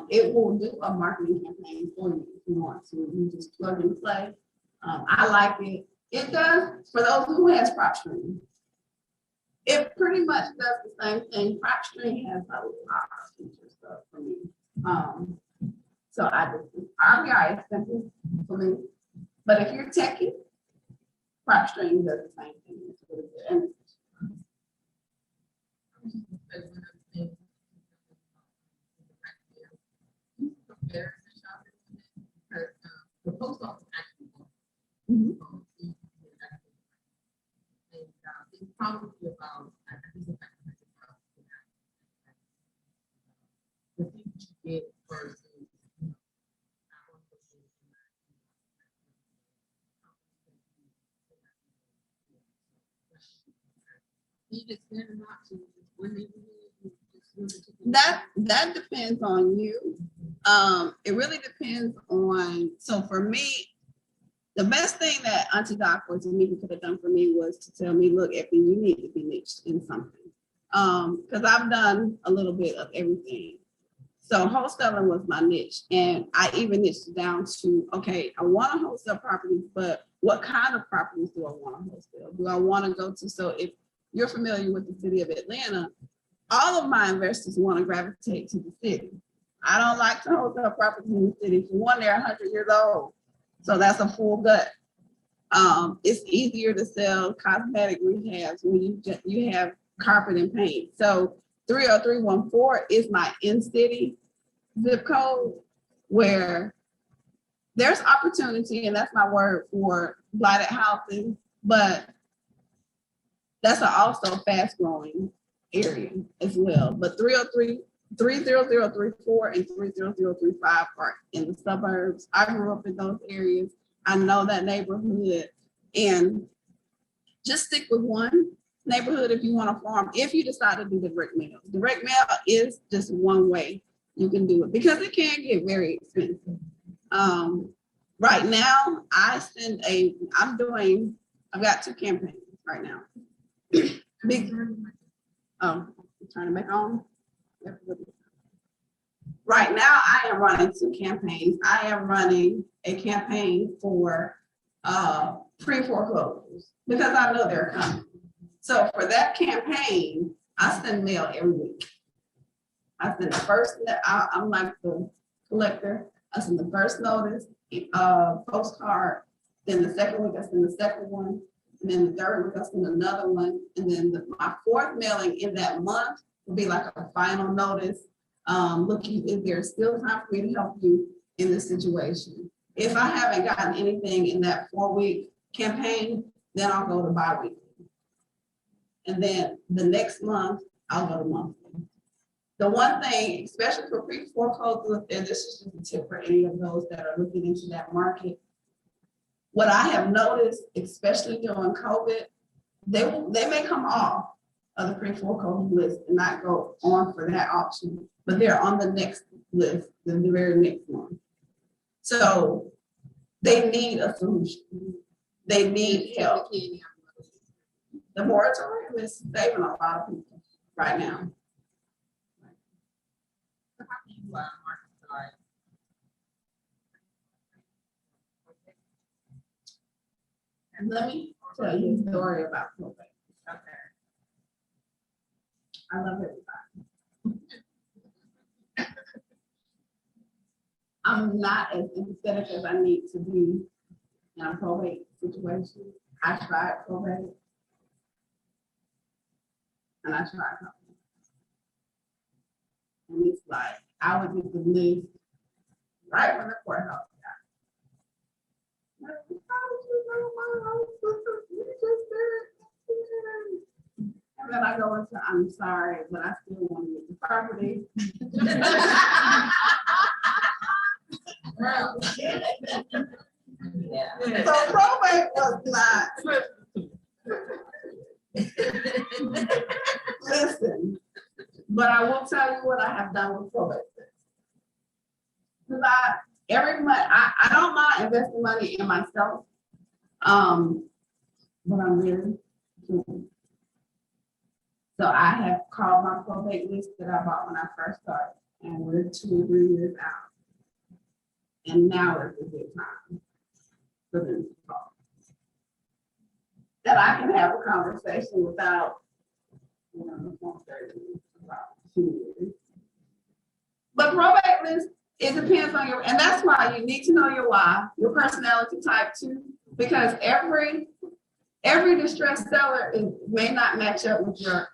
[SPEAKER 2] It will do a marketing campaign for you if you want to. You just plug and play. I like it. It does, for those who has PropStream, it pretty much does the same thing. PropStream has a lot of features for me. So REI is simple for me. But if you're techie, PropStream does the same thing. It's really good. And
[SPEAKER 3] the post office actually it's probably about, I think it's like bid versus, you know, I want to see even better not to, when they
[SPEAKER 2] That depends on you. It really depends on, so for me, the best thing that Auntie Doc or Tamika could have done for me was to tell me, look, Effie, you need to be niched in something. Because I've done a little bit of everything. So wholesaling was my niche. And I even niched down to, okay, I want to wholesale properties, but what kind of properties do I want to wholesale? Do I want to go to, so if you're familiar with the city of Atlanta, all of my investors want to gravitate to the city. I don't like to wholesale properties in the city. For one, they're 100 years old. So that's a full gut. It's easier to sell cosmetic rehabs when you have carpet and paint. So 30314 is my in-city zip code where there's opportunity, and that's my word for blighted housing, but that's also fast-growing area as well. But 30034 and 30035 are in the suburbs. I grew up in those areas. I know that neighborhood, and just stick with one neighborhood if you want to farm. If you decide to do direct mail is just one way you can do it because it can get very expensive. Right now, I've got 2 campaigns right now. Turn it back on. Right now, I am running 2 campaigns. I am running a campaign for pre-foreclosures because I know they're coming. So for that campaign, I send mail every week. I send the first, I'm like the collector. I send the first notice, postcard. Then the second week, I send the second one. And then the third week, I send another one. And then my 4th mailing in that month will be like a final notice. Looking if there's still time for me to help you in this situation. If I haven't gotten anything in that 4-week campaign, then I'll go to bi-weekly. And then the next month, I'll go to monthly. The one thing, especially for pre-foreclosure, and this is just a tip for any of those that are looking into that market, what I have noticed, especially during COVID, they may come off of the pre-foreclosure list and not go on for that auction, but they're on the next list, the very next one. So they need a solution. They need help. The moratorium is saving a lot of people right now. And let me tell you a story about probate. Okay. I love everybody. I'm not as empathetic as I need to be in a probate situation. I tried probate. And I tried probate. And it's like, I would get the list right when the courthouse got. And then I go into, I'm sorry, but I still want to get the property. Yeah. So probate was not. Listen, but I will tell you what I have done with probate. Because every month, I don't mind investing money in myself, but I'm very cool. So I have called my probate list that I bought when I first started, and we're 2 or 3 years out. And now is a good time for them to talk. That I can have a conversation without, about 2 years. But probate list, it depends on your, and that's why you need to know your why, your personality type too, because every distressed seller may not match up with your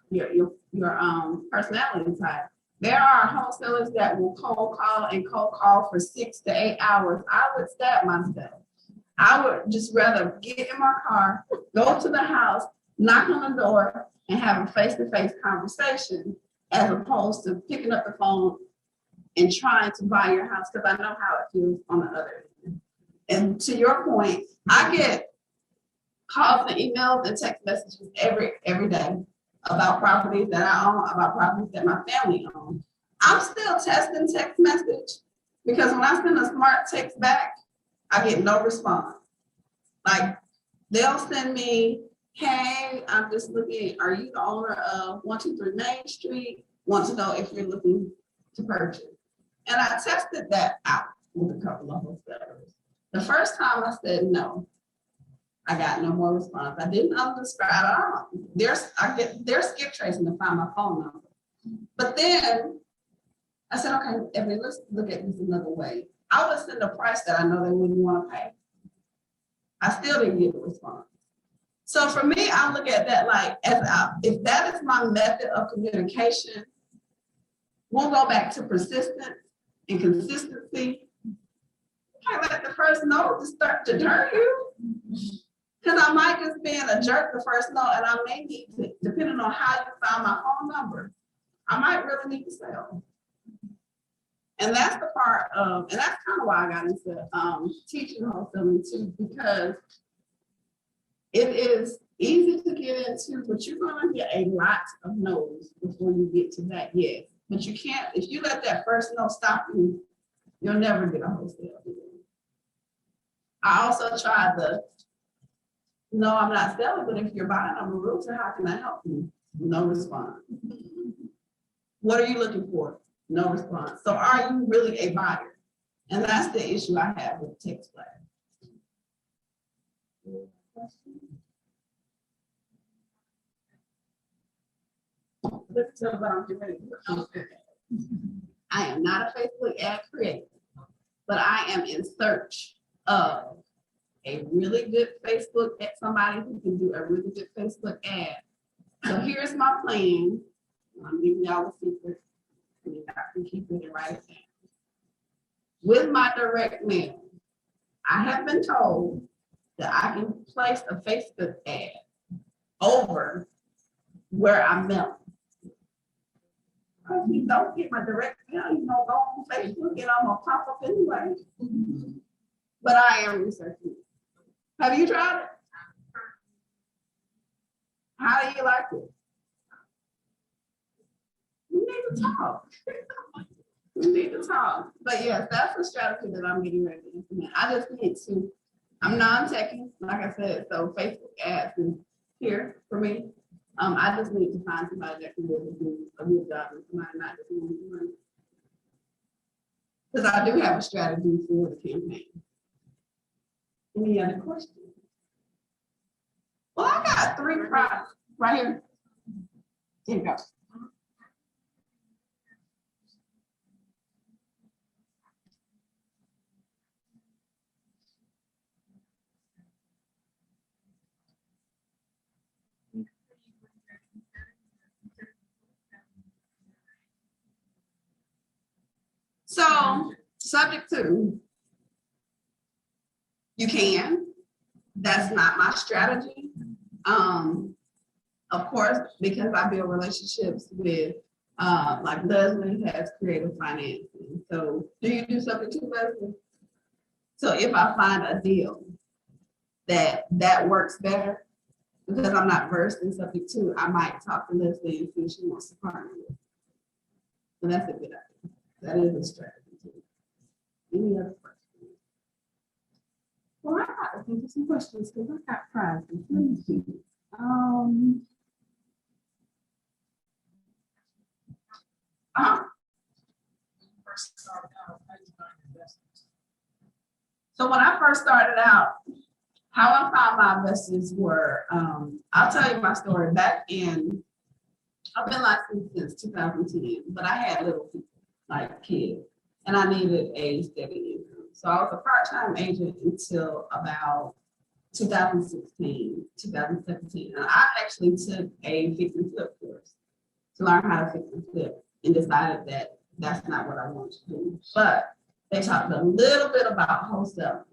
[SPEAKER 2] personality type. There are wholesalers that will cold call for 6 to 8 hours. I would stab myself. I would just rather get in my car, go to the house, knock on the door, and have a face-to-face conversation as opposed to picking up the phone and trying to buy your house, because I know how it feels on the other end. And to your point, I get calls and emails and text messages every day about properties that I own, about properties that my family owns. I'm still testing text message because when I send a smart text back, I get no response. Like they'll send me, hey, I'm just looking, are you the owner of 123 Main Street? Want to know if you're looking to purchase. And I tested that out with a couple of wholesalers. The first time I said no, I got no more response. I didn't unsubscribe. I get their skip tracing to find my phone number. But then I said, okay, Eboni, let's look at this another way. I would send a price that I know they wouldn't want to pay. I still didn't get a response. So for me, I look at that like, if that is my method of communication, we'll go back to persistence and consistency. You can't let the first no to start to deter you. Because I might just be a jerk the first no, and I may need to, depending on how you found my phone number, I might really need to sell. And that's the part of, and that's kind of why I got into teaching wholesaling too, because it is easy to get into, but you're going to get a lot of no's before you get to that yes. But you can't, if you let that first no stop you, you'll never get a wholesale deal. I also tried the, no, I'm not selling, but if you're buying, I'm a realtor, how can I help you? No response. What are you looking for? No response. So are you really a buyer? And that's the issue I have with text flag. Let's tell what I'm getting ready to do. I am not a Facebook ad creator, but I am in search of a really good Facebook ad, somebody who can do a really good Facebook ad. So here's my plan. I'm giving y'all a secret. I can keep it and write it down. With my direct mail, I have been told that I can place a Facebook ad over where I'm mailing. If you don't get my direct mail, you know, go on Facebook and I'm gonna pop up anyway. But I am researching it. Have you tried it? How do you like it? We need to talk. We need to talk. But yes, that's the strategy that I'm getting ready to implement. I just need to, I'm non-techie, like I said, so Facebook ads is here for me. I just need to find somebody that can really do a good job and somebody not just doing money. Because I do have a strategy for the campaign. Any other questions? Well, I got 3 products right here. Here you go. So, subject to, you can. That's not my strategy. Of course, because I build relationships with, like Leslie has creative financing. So, do you do subject to, Leslie? So, if I find a deal that works better, because I'm not versed in subject to, I might talk to Leslie and see if she wants to partner with. So that's a good idea. That is a strategy too. Any other questions? Well, I got to think of some questions because I got prizes. Let me see. So when I first started out, how I found my investors were, I'll tell you my story. Back in, I've been licensed since 2010, but I had little people, like kids, and I needed a steady income. So I was a part-time agent until about 2016, 2017. And I actually took a fix and flip course to learn how to fix and flip and decided that that's not what I wanted to do. But they talked a little bit about wholesaling.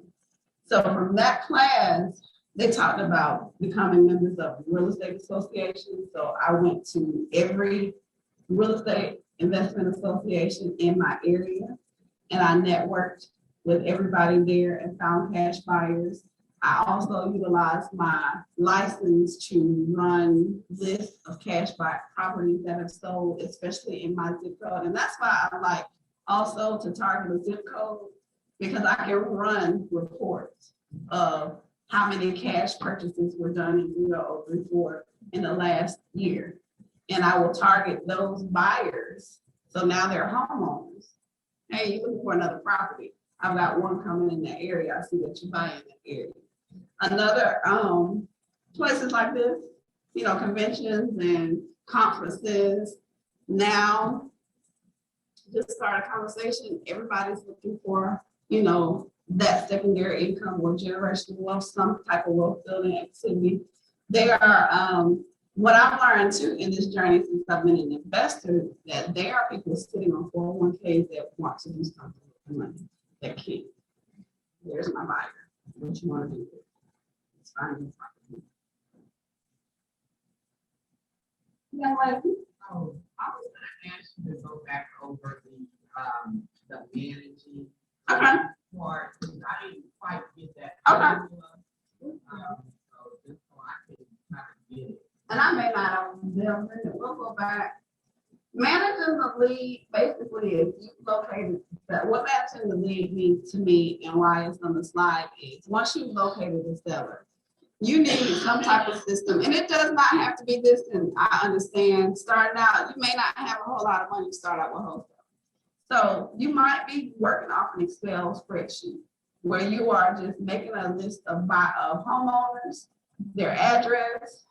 [SPEAKER 2] So from that class, they talked about becoming members of real estate associations. So I went to every real estate investment association in my area. And I networked with everybody there and found cash buyers. I also utilized my license to run lists of cash buy properties that have sold, especially in my zip code. And that's why I like also to target a zip code, because I can run reports of how many cash purchases were done in 3034 in the last year. And I will target those buyers. So now they're homeowners. Hey, you're looking for another property. I've got one coming in that area. I see that you buy in that area. Another places like this, you know, conventions and conferences. Now, just start a conversation. Everybody's looking for, you know, that secondary income or generational wealth, some type of wealth building activity. They are what I've learned too in this journey since I've been an investor, that there are people sitting on 401ks that want to do something with the money that can't. There's my buyer. What you want to do? It's fine. Yeah, like,
[SPEAKER 4] Oh, I was gonna ask you to go back over the managing
[SPEAKER 2] okay.
[SPEAKER 4] part, because I didn't quite get that.
[SPEAKER 2] Okay.
[SPEAKER 4] So just so I can kind of get it.
[SPEAKER 2] And I may not have delved in it. We'll go back. Managing the lead basically is you located that. What managing the lead means to me and why it's on the slide is once you've located the seller, you need some type of system. And it does not have to be this, and I understand starting out, you may not have a whole lot of money to start out with wholesale. So you might be working off an Excel spreadsheet where you are just making a list of homeowners, their address,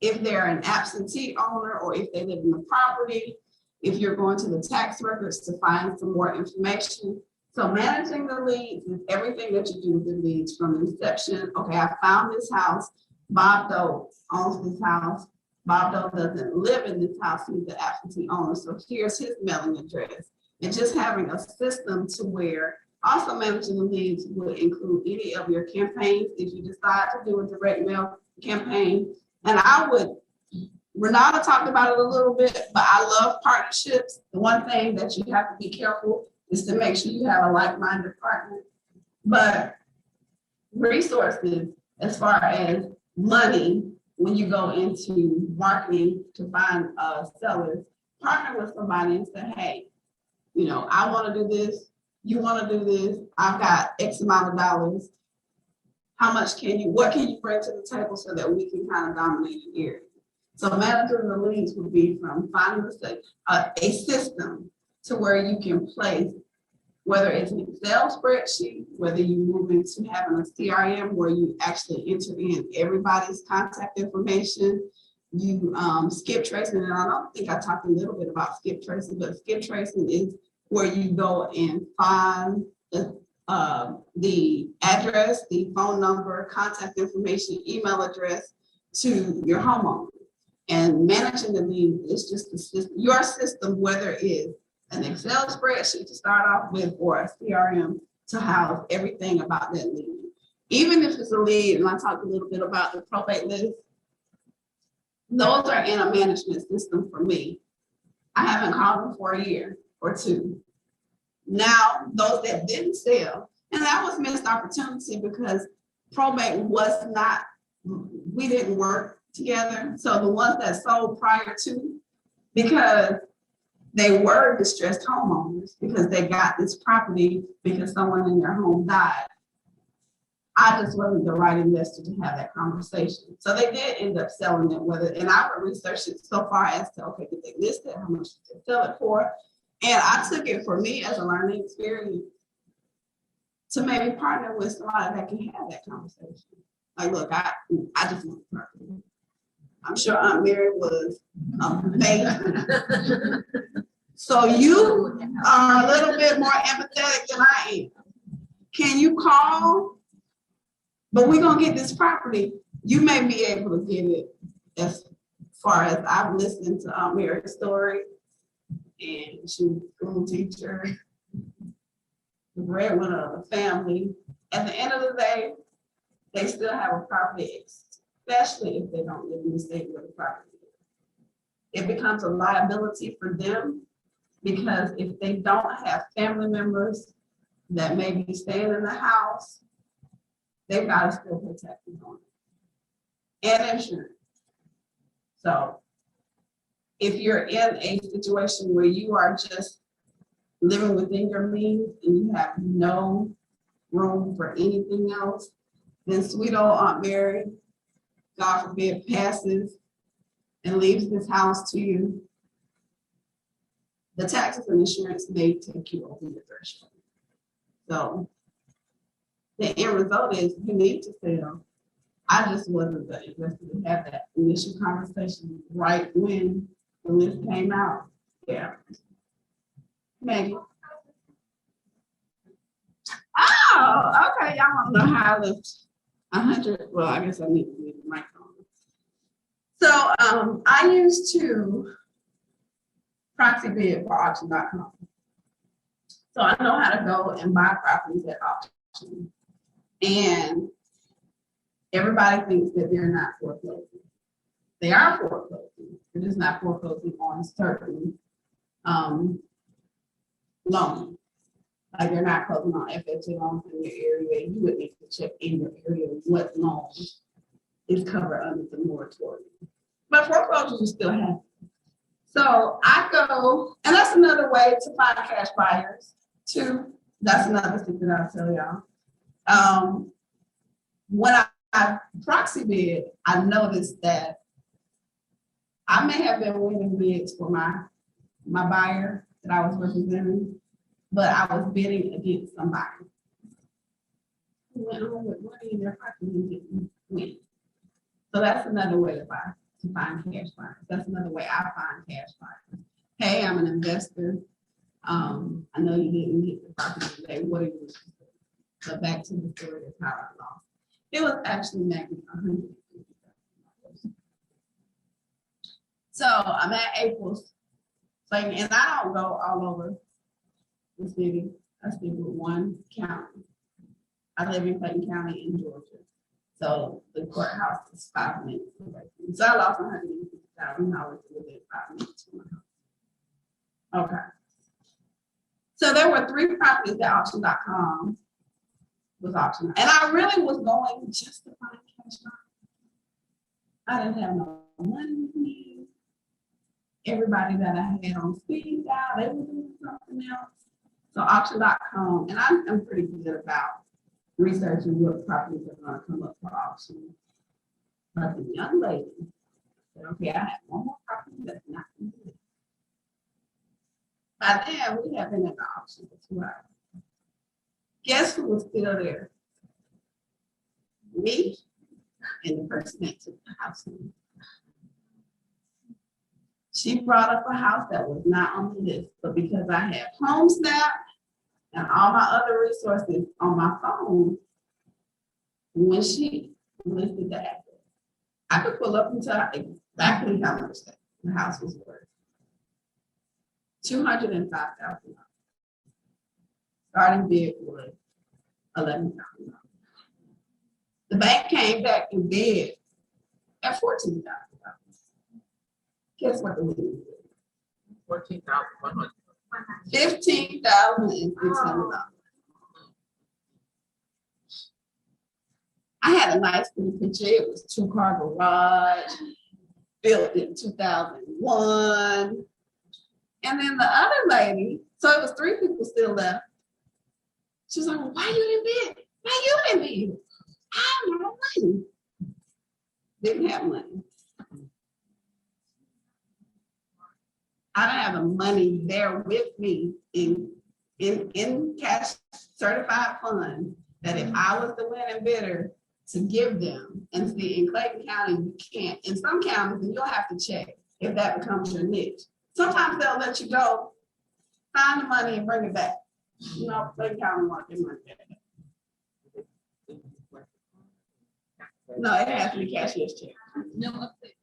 [SPEAKER 2] if they're an absentee owner or if they live in the property, if you're going to the tax records to find some more information. So managing the leads is everything that you do with the leads from inception. Okay, I found this house. Bob Doe owns this house. Bob Doe doesn't live in this house. He's the absentee owner. So here's his mailing address. And just having a system to where also managing the leads would include any of your campaigns. If you decide to do a direct mail campaign, and I would, Renata talked about it a little bit, but I love partnerships. The one thing that you have to be careful is to make sure you have a like-minded partner. But resources, as far as money, when you go into marketing to find sellers, partner with somebody and say, hey, you know, I want to do this. You want to do this. I've got X amount of dollars. How much what can you bring to the table so that we can kind of dominate an area? So managing the leads would be from finding a system to where you can place, whether it's an Excel spreadsheet, whether you move into having a CRM where you actually enter in everybody's contact information, you skip tracing, and I don't think I talked a little bit about skip tracing, but skip tracing is where you go and find the address, the phone number, contact information, email address to your homeowner. And managing the lead is just your system, whether it's an Excel spreadsheet to start off with or a CRM to house everything about that lead. Even if it's a lead, and I talked a little bit about the probate list, those are in a management system for me. I haven't called them for a year or two. Now, those that didn't sell, and that was missed opportunity because probate was not, we didn't work together. So the ones that sold prior to, because they were distressed homeowners because they got this property because someone in their home died. I just wasn't the right investor to have that conversation. So they did end up selling it, and I researched it so far as to, okay, did they list it? How much did they sell it for? And I took it for me as a learning experience to maybe partner with somebody that can have that conversation. Like, look, I just want the property. I'm sure Aunt Mary was amazing. So you are a little bit more empathetic than I am. Can you call? But we're gonna get this property. You may be able to get it as far as I've listened to Aunt Mary's story. And she was a school teacher, the breadwinner of the family. At the end of the day, they still have a property, especially if they don't live in the state where the property is. it becomes a liability for them, because if they don't have family members that may be staying in the house, they've got to still pay taxes on it and insurance. So if you're in a situation where you are just living within your means and you have no room for anything else, then sweet old Aunt Mary, God forbid, passes and leaves this house to you, the taxes and insurance may take you over your threshold. So the end result is you need to sell. I just wasn't the investor to have that initial conversation right when the list came out. Yeah. Maggie. Oh, okay. Y'all want to know how I lift 100? Well, I guess I need to leave the mic on. So I used to Proxy Bid for auction.com. So I know how to go and buy properties at auction. And everybody thinks that they're not foreclosing. They are foreclosing. They're just not foreclosing on certain loans. Like they're not closing on FHA loans in your area. You would need to check in your area what loan is covered under the moratorium. But foreclosures are still happening. So I go, and that's another way to find cash buyers too. That's another secret I'll tell y'all. When I proxy bid, I noticed that I may have been winning bids for my buyer that I was representing, but I was bidding against somebody who went on with money in their pocket and didn't win. So that's another way to find cash buyers. That's another way I find cash buyers. Hey, I'm an investor. I know you didn't get the property today. What are you doing? So back to the story of how I lost. It was actually making $150,000. So I'm at April's thing, and I don't go all over the city. I stick with one county. I live in Clayton County in Georgia. So the courthouse is 5 minutes away. So I lost $150,000 within 5 minutes from my house. Okay. So there were 3 properties that auction.com was auctioning. And I really was going just to find cash buyers. I didn't have no money with me. Everybody that I had on speed dial, they were doing something else. So auction.com, and I'm pretty good about researching what properties are going to come up for auction. But the young lady said, okay, I have one more property that's not going to do it. By then, we have been at the auction for 2 hours. Guess who was still there? Me and the person that took the house. She brought up a house that was not on the list, but because I had HomeSnap and all my other resources on my phone, when she listed the address, I could pull up and tell exactly how much the house was worth. $205,000. Starting bid was $11,000. The bank came back and bid at $14,000. Guess what the winner did?
[SPEAKER 4] $14,100.
[SPEAKER 2] $15,600. I had a nice little picture. It was 2-car garage, built in 2001. And then the other lady, so it was 3 people still left. She was like, well, why you didn't bid? Why you didn't bid? I have no money. Didn't have money. I don't have the money there with me in cash certified funds that if I was the winning bidder to give them. And see, in Clayton County, you can't. In some counties, and you'll have to check if that becomes your niche. Sometimes they'll let you go, find the money and bring it back. You know, Clayton County wants their money back. No, it has to be cashier's check.
[SPEAKER 3] No update.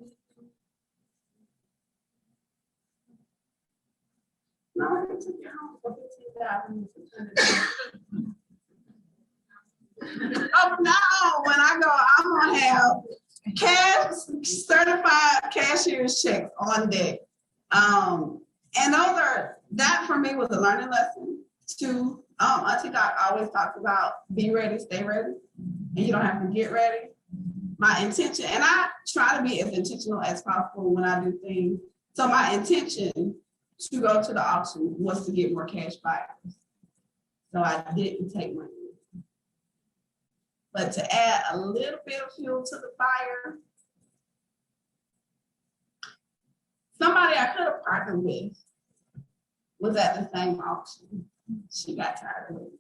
[SPEAKER 2] No, I can take it home for $15,600. Oh no, when I go, I'm gonna have cash, certified cashier's checks on deck. And that for me was a learning lesson too. Auntie Doc always talks about be ready, stay ready, and you don't have to get ready. My intention, and I try to be as intentional as possible when I do things. So my intention to go to the auction was to get more cash buyers. So I didn't take money. But to add a little bit of fuel to the fire, somebody I could have partnered with was at the same auction. She got tired of it.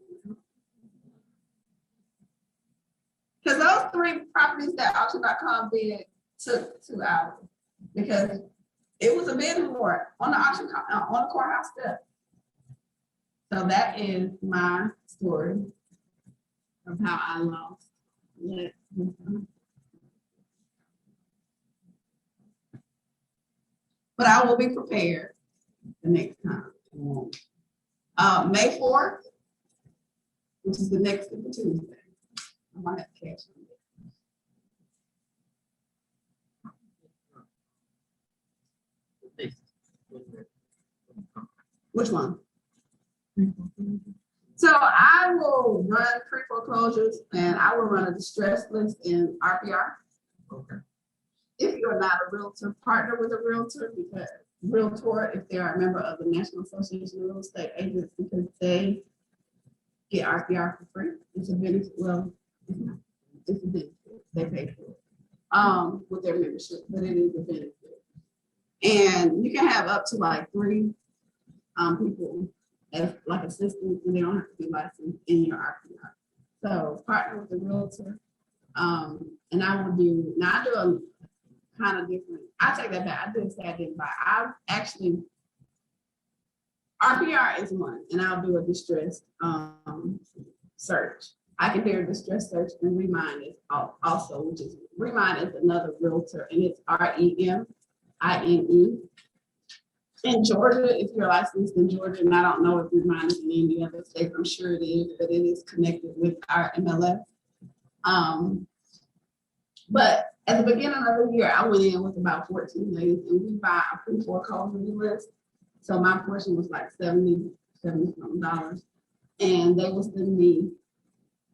[SPEAKER 2] Because those 3 properties that auction.com bid took 2 hours because it was a bidding war on the auction on the courthouse step. So that is my story of how I lost. Yeah. But I will be prepared the next time. May 4th, which is the next Tuesday. I might have to catch it. Which one? So I will run pre-foreclosures and I will run a distress list in RPR.
[SPEAKER 4] Okay.
[SPEAKER 2] If you're not a realtor, partner with a realtor because if they are a member of the National Association of Real Estate Agents, because they get RPR for free. It's a benefit. Well, it's a benefit. They pay for it with their membership, but it is a benefit. And you can have up to like 3 people as like assistants, and they don't have to be licensed in your RPR. So partner with a realtor, and I will do. Now I do a kind of different. I take that back. I didn't say I didn't buy. I've actually RPR is one, and I'll do a distress search. I can do a distress search, and Remind is also, which is Remind is another realtor, and it's REMINE. In Georgia, if you're licensed in Georgia, and I don't know if Remind is in any other state, I'm sure it is, but it is connected with our MLS. But at the beginning of the year, I went in with about 14 ladies, and we buy a pre-foreclosure list. So my portion was like $70 something, and they will send me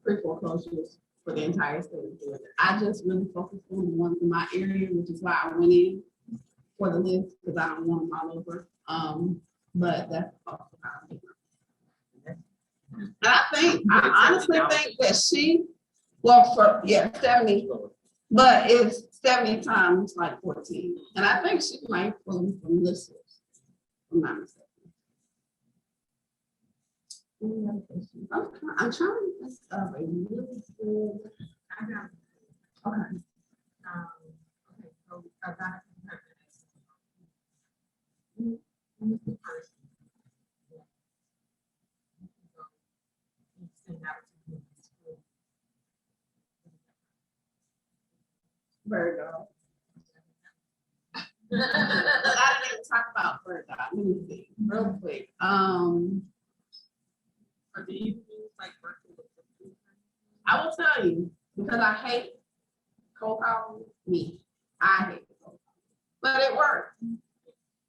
[SPEAKER 2] pre-foreclosures for the entire state of Georgia. I just really focused on the ones in my area, which is why I went in for the list because I don't want them all over. But that's also how I do it. And I honestly think that for 70, but it's 70 times like 14. And I think she might pull them from listers. I'm not mistaken. Any other questions? I'm trying to think of a really good.
[SPEAKER 3] I got.
[SPEAKER 2] Okay.
[SPEAKER 3] Okay, so I got the first.
[SPEAKER 2] Virgo. I didn't talk about Virgo. Let me see real quick.
[SPEAKER 3] Or do you use like working with the
[SPEAKER 2] I will tell you because I hate cold calling. I hate cold calling, but it works.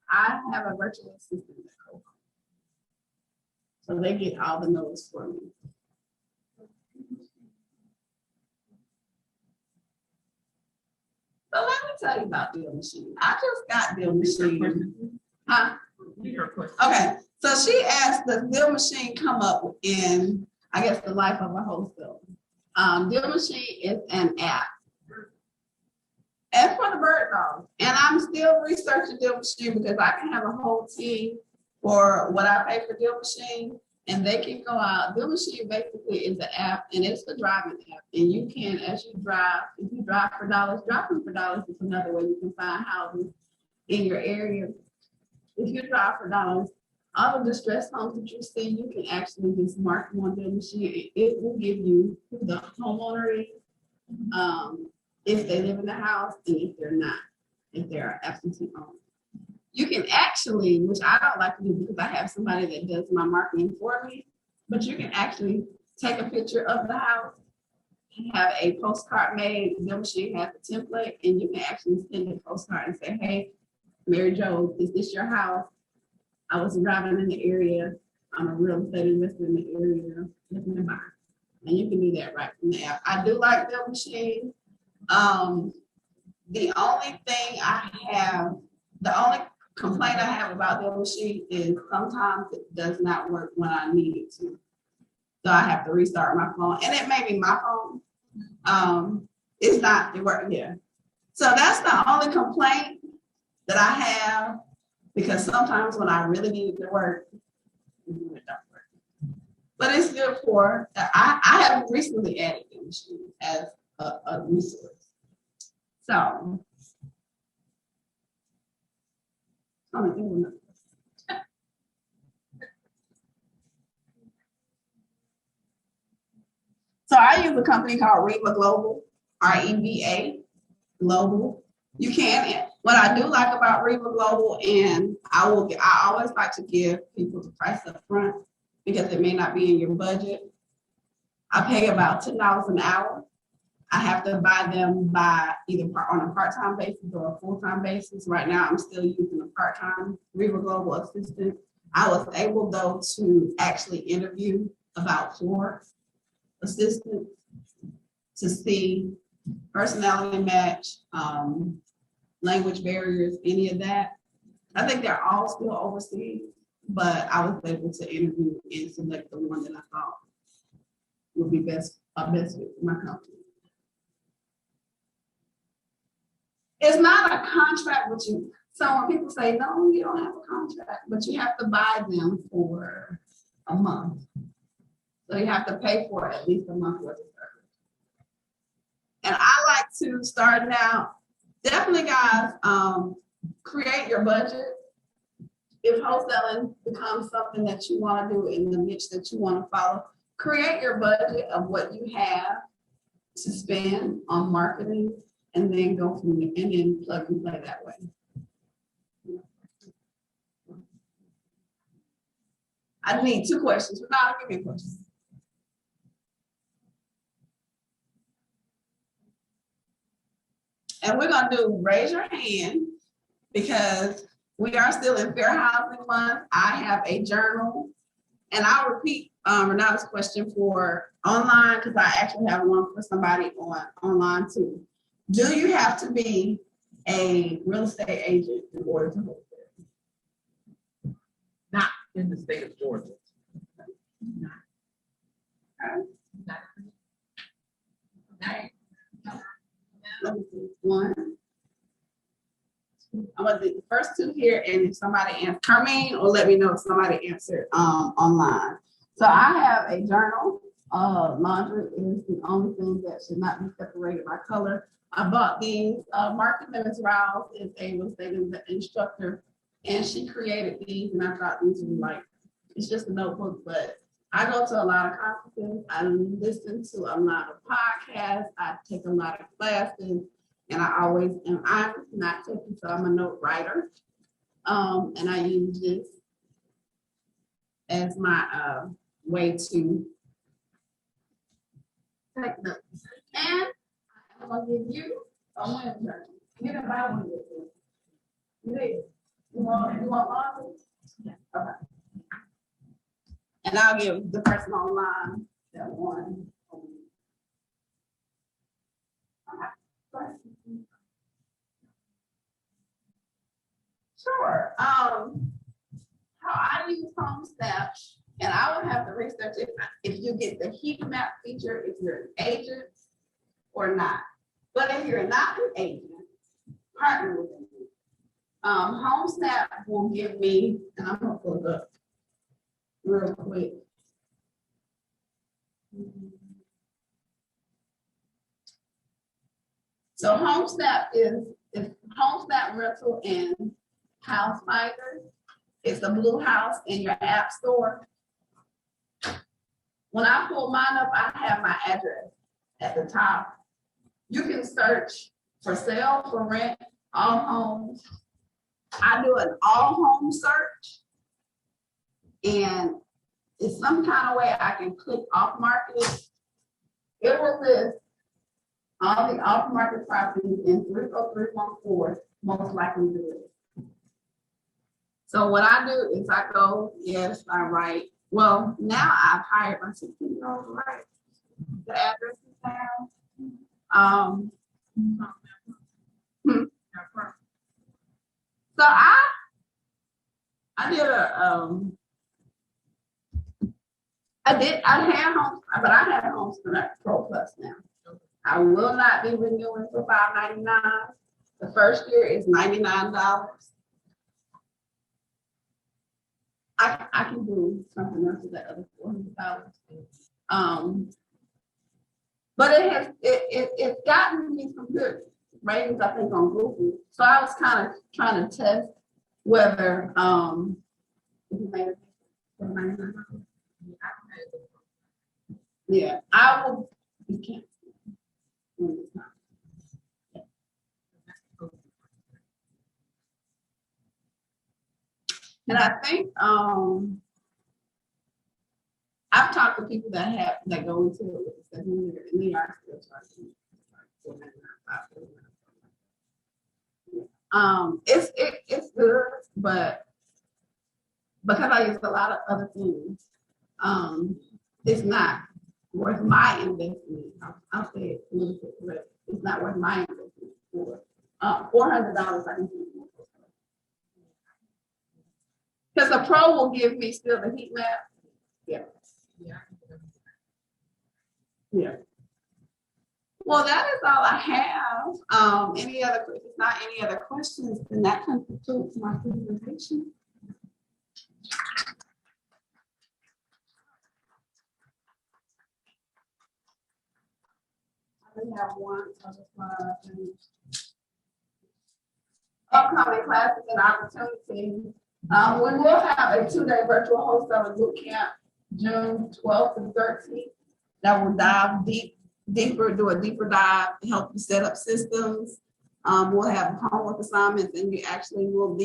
[SPEAKER 2] I have a virtual assistant that cold calls, so they get all the notes for me. So let me tell you about Deal Machine. I just got Deal Machine. Huh? Okay, so she asked, does Deal Machine come up in, I guess, the life of a wholesaler? Deal Machine is an app. As for the bird dogs, and I'm still researching Deal Machine because I can have a whole team for what I pay for Deal Machine, and they can go out. Deal Machine basically is an app, and it's a driving app. And you can, as you drive, if you drive for dollars, dropping for dollars is another way you can find houses in your area. If you drive for dollars, all the distressed homes that you see, you can actually just mark them on Deal Machine. It will give you who the homeowner is, if they live in the house, and if they're not, if they're absentee owners. You can actually, which I don't like to do because I have somebody that does my marketing for me, but you can actually take a picture of the house, have a postcard made. The machine has a template, and you can actually send a postcard and say, "Hey, Mary Jo, is this your house? I was driving in the area. I'm a real estate investor in the area. Looking to buy." And you can do that right from the app. I do like the machine. The only thing I have, the only complaint I have about the machine is sometimes it does not work when I need it to. So I have to restart my phone, and it may be my phone. It's not, it work, yeah. So that's the only complaint that I have, because sometimes when I really need it to work, it don't work. But it's good for, I have recently added the machine as a resource. So. So I use a company called Reva Global, REVA Global. You can, what I do like about Reva Global, and I always like to give people the price up front because it may not be in your budget. I pay about $10 an hour. I have to buy them by either on a part-time basis or a full-time basis. Right now, I'm still using a part-time Reva Global assistant. I was able, though, to actually interview about 4 assistants to see personality match, language barriers, any of that. I think they're all still overseas, but I was able to interview and select the one that I thought would be best fit for my company. It's not a contract with you. So when people say, no, you don't have a contract, but you have to buy them for a month. So you have to pay for at least a month worth of service. And I like to start now, definitely guys, create your budget. If wholesaling becomes something that you want to do in the niche that you want to follow, create your budget of what you have to spend on marketing, and then go from there, and then plug and play that way. I need 2 questions. Renata, give me a question. And we're gonna do raise your hand because we are still in Fair Housing Month. I have a journal, and I'll repeat Renata's question for online because I actually have one for somebody online too. Do you have to be a real estate agent in order to wholesale?
[SPEAKER 4] Not in the state of Georgia.
[SPEAKER 2] Let me see. 1. I'm gonna do the first 2 here, and if somebody answers, Carmine, or let me know if somebody answered online. So I have a journal. Laundry is the only thing that should not be separated by color. I bought these. Martha Ms. Rouse is a real estate instructor, and she created these, and I thought these were like, it's just a notebook, but I go to a lot of conferences. I listen to a lot of podcasts. I take a lot of classes, and I'm not taking, so I'm a note writer. And I use this as my way to take notes. And I'm gonna give you a winner journal. You can buy one of these. You want one? Yeah. Okay. And I'll give the person online that one. Okay. Sure. How I use HomeSnap, and I would have to research if you get the heat map feature, if you're an agent or not. But if you're not an agent, partner with me. HomeSnap will give me, and I'm gonna pull it up real quick. So HomeSnap is HomeSnap rental and house finder. It's the blue house in your app store. When I pull mine up, I have my address at the top. You can search for sale, for rent, all homes. I do an all home search, and it's some kind of way I can click off market. It will list All the off-market properties in 30314 most likely do it. So what I do is I go, yes, I write. Well, now I've hired my 16-year-old to write the addresses down. So I did I had homes, but I have Homes Connect Pro Plus now. I will not be renewing for $5.99. The first year is $99. I can do something else with that other $400. But it's gotten me some good ratings, I think, on Google. So I was kind of trying to test whether yeah, I will. You can't. And I think I've talked to people that go into it and they are still charging. It's good, but because I use a lot of other things, it's not worth my investment. I'll say it a little bit, but it's not worth my investment for $400. I can do more. Because the pro will give me still the heat map. Yeah. Yeah. Well, that is all I have. Any other, if it's not any other questions, then that concludes my presentation. I only have one other slide. Upcoming classes and opportunities. We will have a 2-day virtual wholesaler boot camp, June 12th and 13th. That will dive deeper, do a deeper dive, help you set up systems. We'll have homework assignments, and you actually you'll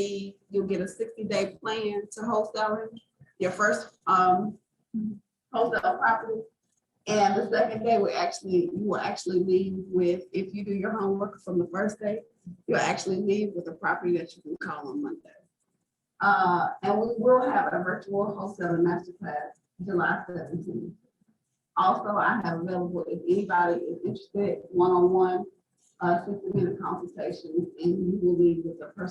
[SPEAKER 2] get a 60-day plan to wholesaling your first wholesale property. And the second day, you will actually leave with, if you do your homework from the first day, you'll actually leave with a property that you can call on Monday. And we will have a virtual wholesaler masterclass July 17th. Also, I have available, if anybody is interested, one-on-one 60-minute consultations, and you will leave with a person